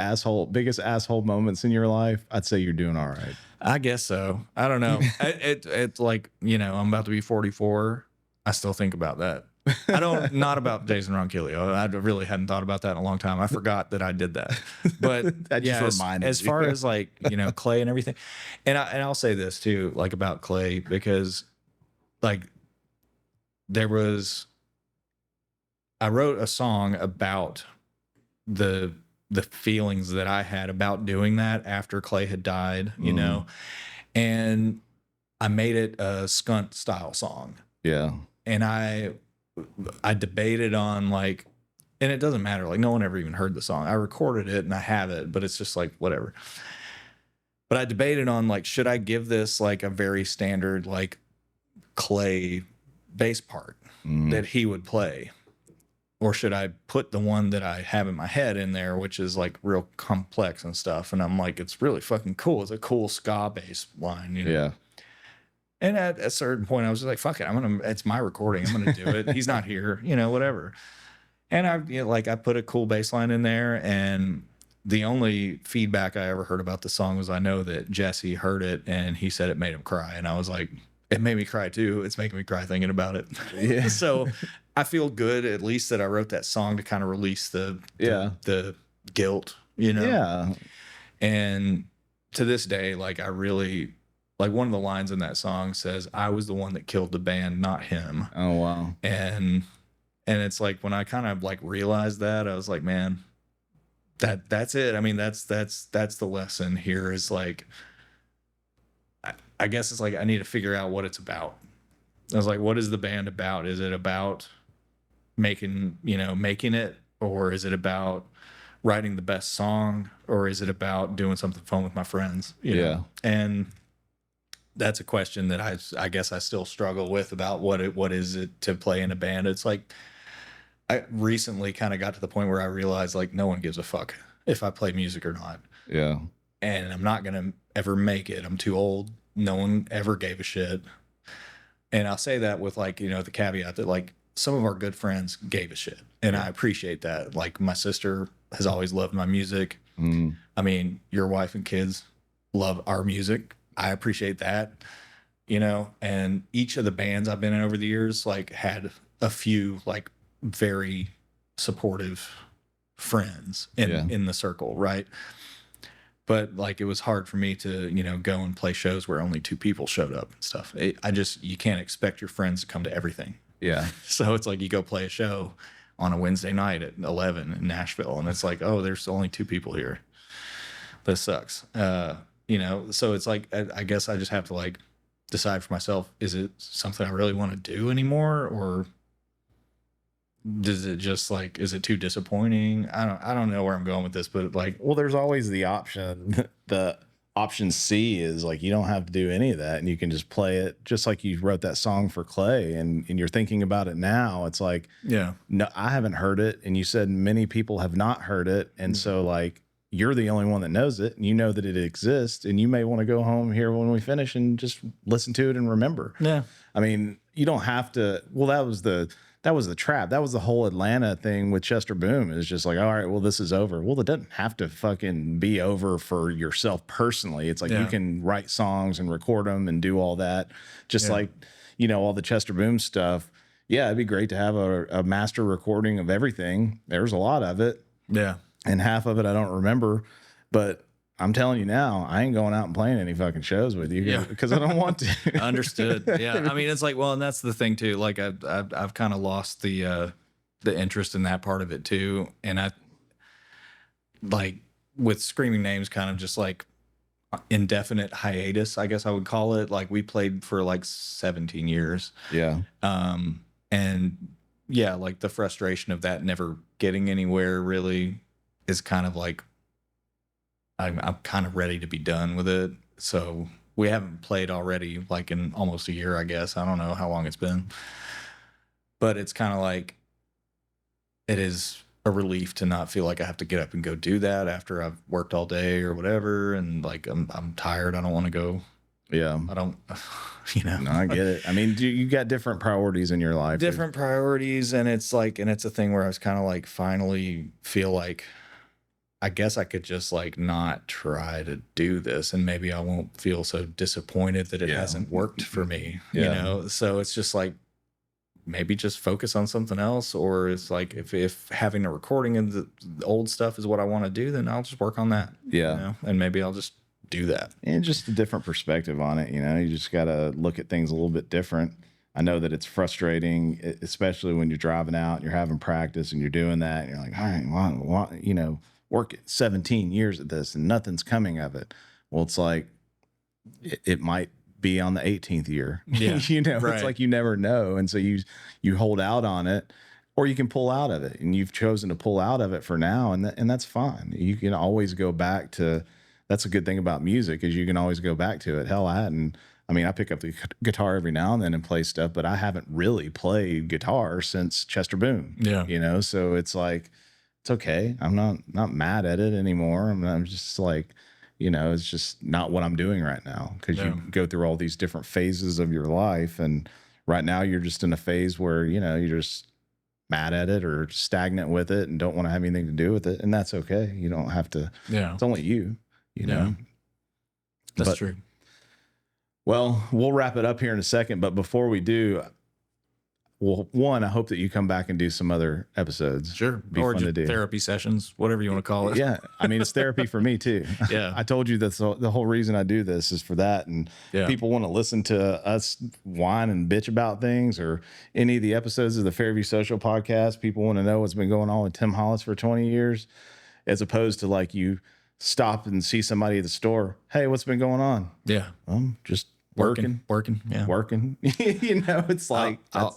biggest asshole moments in your life, I'd say you're doing all right. I guess so. I don't know. It's like, you know, I'm about to be 44. I still think about that. Not about Jason Ronquillo. I really hadn't thought about that in a long time. I forgot that I did that. But That just reminded as you. far as like, you know, Clay and everything. And I'll say this too, like about Clay, because like I wrote a song about the feelings that I had about doing that after Clay had died, you know, and I made it a Skunt style song. Yeah. And I debated on like, and it doesn't matter. Like no one ever even heard the song. I recorded it and I have it, but it's just like, whatever. But I debated on like, should I give this like a very standard, like Clay bass part that he would play? Or should I put the one that I have in my head in there, which is like real complex and stuff? And I'm like, it's really fucking cool. It's a cool ska bass line, you know? Yeah. And at a certain point, I was just like, fuck it. It's my recording. I'm going to do it. He's not here, you know, whatever. And I put a cool bass line in there. And the only feedback I ever heard about the song was I know that Jesse heard it and he said it made him cry. And I was like, it made me cry too. It's making me cry thinking about it. Yeah. So I feel good at least that I wrote that song to kind of release the guilt, you know? Yeah. And to this day, like I really, like one of the lines in that song says, I was the one that killed the band, not him. Oh, wow. And it's like, when I kind of like realized that, I was like, man, that's it. I mean, that's the lesson here is like, I guess it's like, I need to figure out what it's about. I was like, what is the band about? Is it about making it, or is it about writing the best song, or is it about doing something fun with my friends? You know? And that's a question that I guess I still struggle with about what is it to play in a band. It's like, I recently kind of got to the point where I realized like no one gives a fuck if I play music or not. Yeah. And I'm not going to ever make it. I'm too old. No one ever gave a shit. And I'll say that with like, you know, the caveat that like some of our good friends gave a shit. And I appreciate that. Like my sister has always loved my music. I mean, your wife and kids love our music. I appreciate that, you know, and each of the bands I've been in over the years, like had a few like very supportive friends in the circle. Right. But like, it was hard for me to, you know, go and play shows where only two people showed up and stuff. You can't expect your friends to come to everything. Yeah. So it's like, you go play a show on a Wednesday night at 11 in Nashville. And it's like, oh, there's only two people here. This sucks. You know, so it's like, I guess I just have to like decide for myself, is it something I really want to do anymore? Or does it just like, is it too disappointing? I don't know where I'm going with this, but like, well, there's always the option. The option C is like, you don't have to do any of that. And you can just play it just like you wrote that song for Clay and you're thinking about it now. It's like, yeah, no, I haven't heard it. And you said many people have not heard it. And so like, you're the only one that knows it and you know that it exists and you may want to go home here when we finish and just listen to it and remember. Yeah. I mean, you don't have to, well, that was the trap. That was the whole Atlanta thing with Chester Boom. It's just like, all right, well, this is over. Well, it doesn't have to fucking be over for yourself personally. It's like you can write songs and record them and do all that. Just like, you know, all the Chester Boom stuff. Yeah, it'd be great to have a master recording of everything. There's a lot of it. Yeah. And half of it I don't remember. But I'm telling you now, I ain't going out and playing any fucking shows with you because I don't want to. Understood. Yeah. I mean, it's like, well, and that's the thing too. Like I've kind of lost the the interest in that part of it too. And I like with Screaming Names, kind of just like indefinite hiatus, I guess I would call it. Like we played for like 17 years. Yeah. And yeah, like the frustration of that never getting anywhere really is kind of like I'm kind of ready to be done with it. So we haven't played already like in almost a year, I guess. I don't know how long it's been. But it's kind of like it is a relief to not feel like I have to get up and go do that after I've worked all day or whatever. And like I'm tired. I don't want to go. Yeah. I don't, you know. No, I get it. I mean, you got different priorities in your life. Different priorities. And it's like, and it's a thing where I was kind of like finally feel like I guess I could just like not try to do this and maybe I won't feel so disappointed that it hasn't worked for me, you know? So it's just like, maybe just focus on something else. Or it's like, if having a recording of the old stuff is what I want to do, then I'll just work on that. Yeah. You know? And maybe I'll just do that. And just a different perspective on it. You know, you just got to look at things a little bit different. I know that it's frustrating, especially when you're driving out and you're having practice and you're doing that. And you're like, all right, well, you know, work 17 years at this and nothing's coming of it. Well, it's like, it might be on the 18th year. Yeah. You know, right. It's like you never know. And so you hold out on it, or you can pull out of it, and you've chosen to pull out of it for now. And that's fine. You can always go back to, that's a good thing about music is you can always go back to it. Hell, I pick up the guitar every now and then and play stuff, but I haven't really played guitar since Chester Boom. Yeah. You know, so it's like, it's okay. I'm not mad at it anymore. I'm just like, you know, it's just not what I'm doing right now, because you go through all these different phases of your life. And right now you're just in a phase where, you know, you're just mad at it or stagnant with it and don't want to have anything to do with it. And that's okay. You don't have to. Yeah. It's only you know. That's true. Well, we'll wrap it up here in a second. But before we do, well, one, I hope that you come back and do some other episodes. Sure. Be or fun just to do. Therapy sessions, whatever you want to call it. Yeah. I mean, it's therapy for me too. Yeah. I told you that's the whole reason I do this is for that. And people want to listen to us whine and bitch about things, or any of the episodes of the Fairview Social podcast. People want to know what's been going on with Tim Hollis for 20 years, as opposed to like you stop and see somebody at the store. Hey, what's been going on? Yeah. Just working. Yeah. Working. You know, it's like, I'm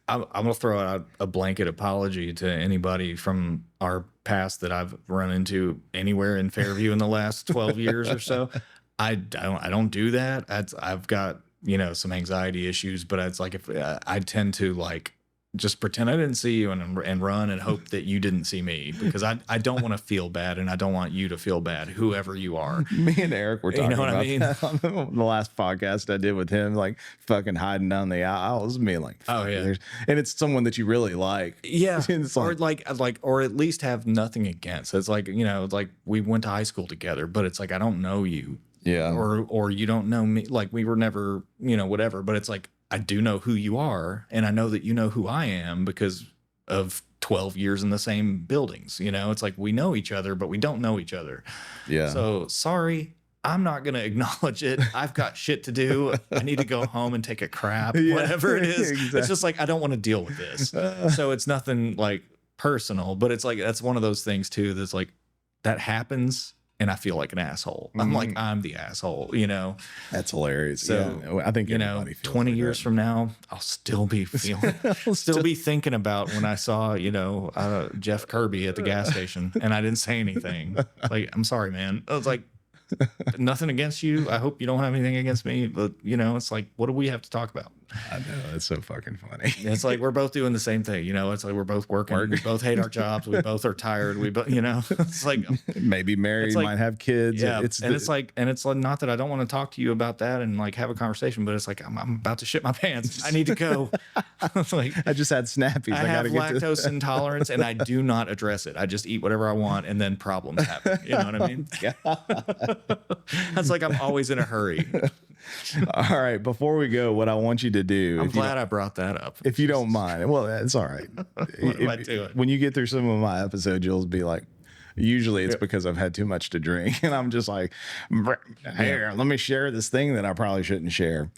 going to throw out a blanket apology to anybody from our past that I've run into anywhere in Fairview in the last 12 years or so. I don't do that. I've got, you know, some anxiety issues, but it's like, if I tend to like just pretend I didn't see you and run and hope that you didn't see me, because I don't want to feel bad, and I don't want you to feel bad, whoever you are. Me and Eric were talking about that on the last podcast I did with him, like fucking hiding down the aisles, me like, oh yeah, and it's someone that you really like, yeah, it's or at least have nothing against. It's like, you know, like we went to high school together, but it's like I don't know you, yeah, or you don't know me, like we were never, you know, whatever. But it's like, I do know who you are, and I know that you know who I am because of 12 years in the same buildings. You know, it's like we know each other, but we don't know each other. Yeah. So sorry, I'm not going to acknowledge it. I've got shit to do. I need to go home and take a crap, whatever it is. Exactly. It's just like, I don't want to deal with this. So it's nothing like personal, but it's like, that's one of those things too, that's like, that happens. And I feel like an asshole. I'm like, I'm the asshole, you know? That's hilarious. So yeah, I think, you know, 20 years from now, I'll still be feeling, still be thinking about when I saw, you know, Jeff Kirby at the gas station and I didn't say anything. Like, I'm sorry, man. I was like, nothing against you. I hope you don't have anything against me. But, you know, it's like, what do we have to talk about? I know. It's so fucking funny. It's like we're both doing the same thing. You know, it's like we're both working. We both hate our jobs. We both are tired. We both, you know, it's like maybe married, like, might have kids. Yeah. It's like not that I don't want to talk to you about that and like have a conversation, but it's like I'm about to shit my pants. I need to go. Like, I just had snappies. I have lactose intolerance and I do not address it. I just eat whatever I want and then problems happen. You know what I mean? That's like I'm always in a hurry. All right. Before we go, what I want you to do. I'm glad I brought that up. If you don't mind. Well, it's all right. What am I doing? When you get through some of my episodes, you'll be like, usually it's because I've had too much to drink. And I'm just like, here, let me share this thing that I probably shouldn't share.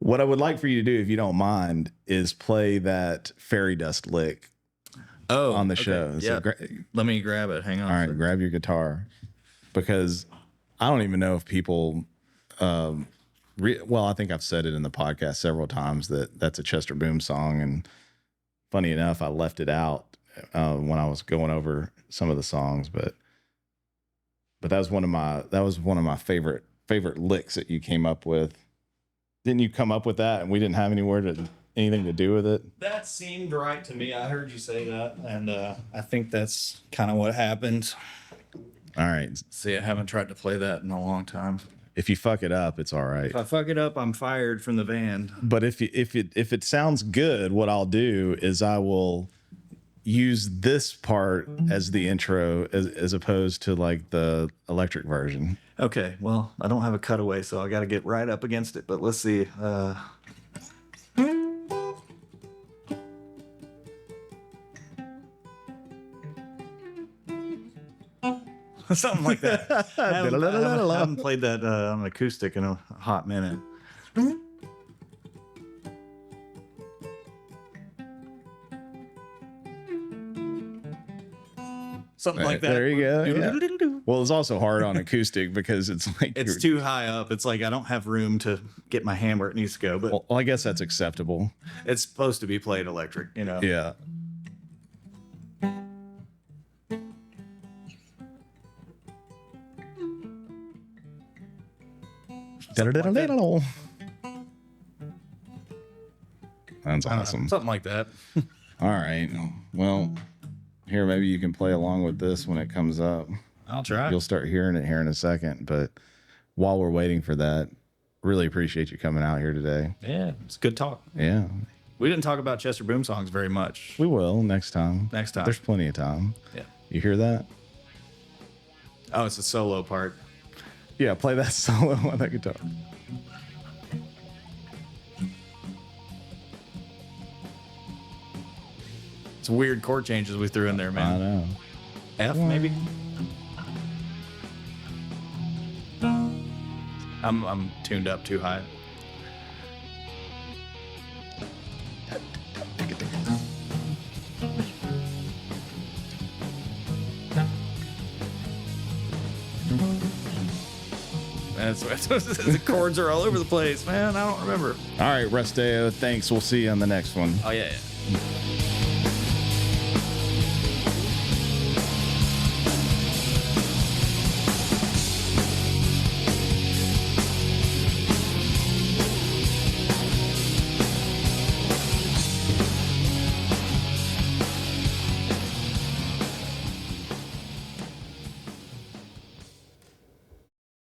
What I would like for you to do, if you don't mind, is play that fairy dust lick on the okay. show. So Yeah. Let me grab it. Hang on. all right, grab your guitar, because I don't even know if people. Well, I think I've said it in the podcast several times that that's a Chester Boom song, and funny enough, I left it out when I was going over some of the songs, but that was one of my favorite licks that you came up with. Didn't you come up with that, and we didn't have anything to do with it? That seemed right to me. I heard you say that, and I think that's kind of what happened. All right. See, I haven't tried to play that in a long time. If you fuck it up, it's all right. If I fuck it up, I'm fired from the band. But if it sounds good, what I'll do is I will use this part as the intro as opposed to like the electric version. Okay, well, I don't have a cutaway, so I got to get right up against it. But let's see. Something like that. I haven't played that on an acoustic in a hot minute. Something like that. There you go. Yeah. Well, it's also hard on acoustic because it's like It's too high up. It's like I don't have room to get my hand where it needs to go. But well, I guess that's acceptable. it's supposed to be played electric, you know. Yeah. That's awesome. Something like that. All right. Well, here, maybe you can play along with this when it comes up. I'll try. You'll start hearing it here in a second. But while we're waiting for that, really appreciate you coming out here today. Yeah, it's good talk. Yeah. We didn't talk about Chester Boom songs very much. We will next time. Next time. There's plenty of time. Yeah. You hear that? Oh, it's a solo part. Yeah, play that solo on that guitar. It's weird chord changes we threw in there, I man. know. F, maybe? I'm tuned up too high. The chords are all over the place, man. I don't remember. All right, Resteo, thanks. We'll see you on the next one. Oh, yeah.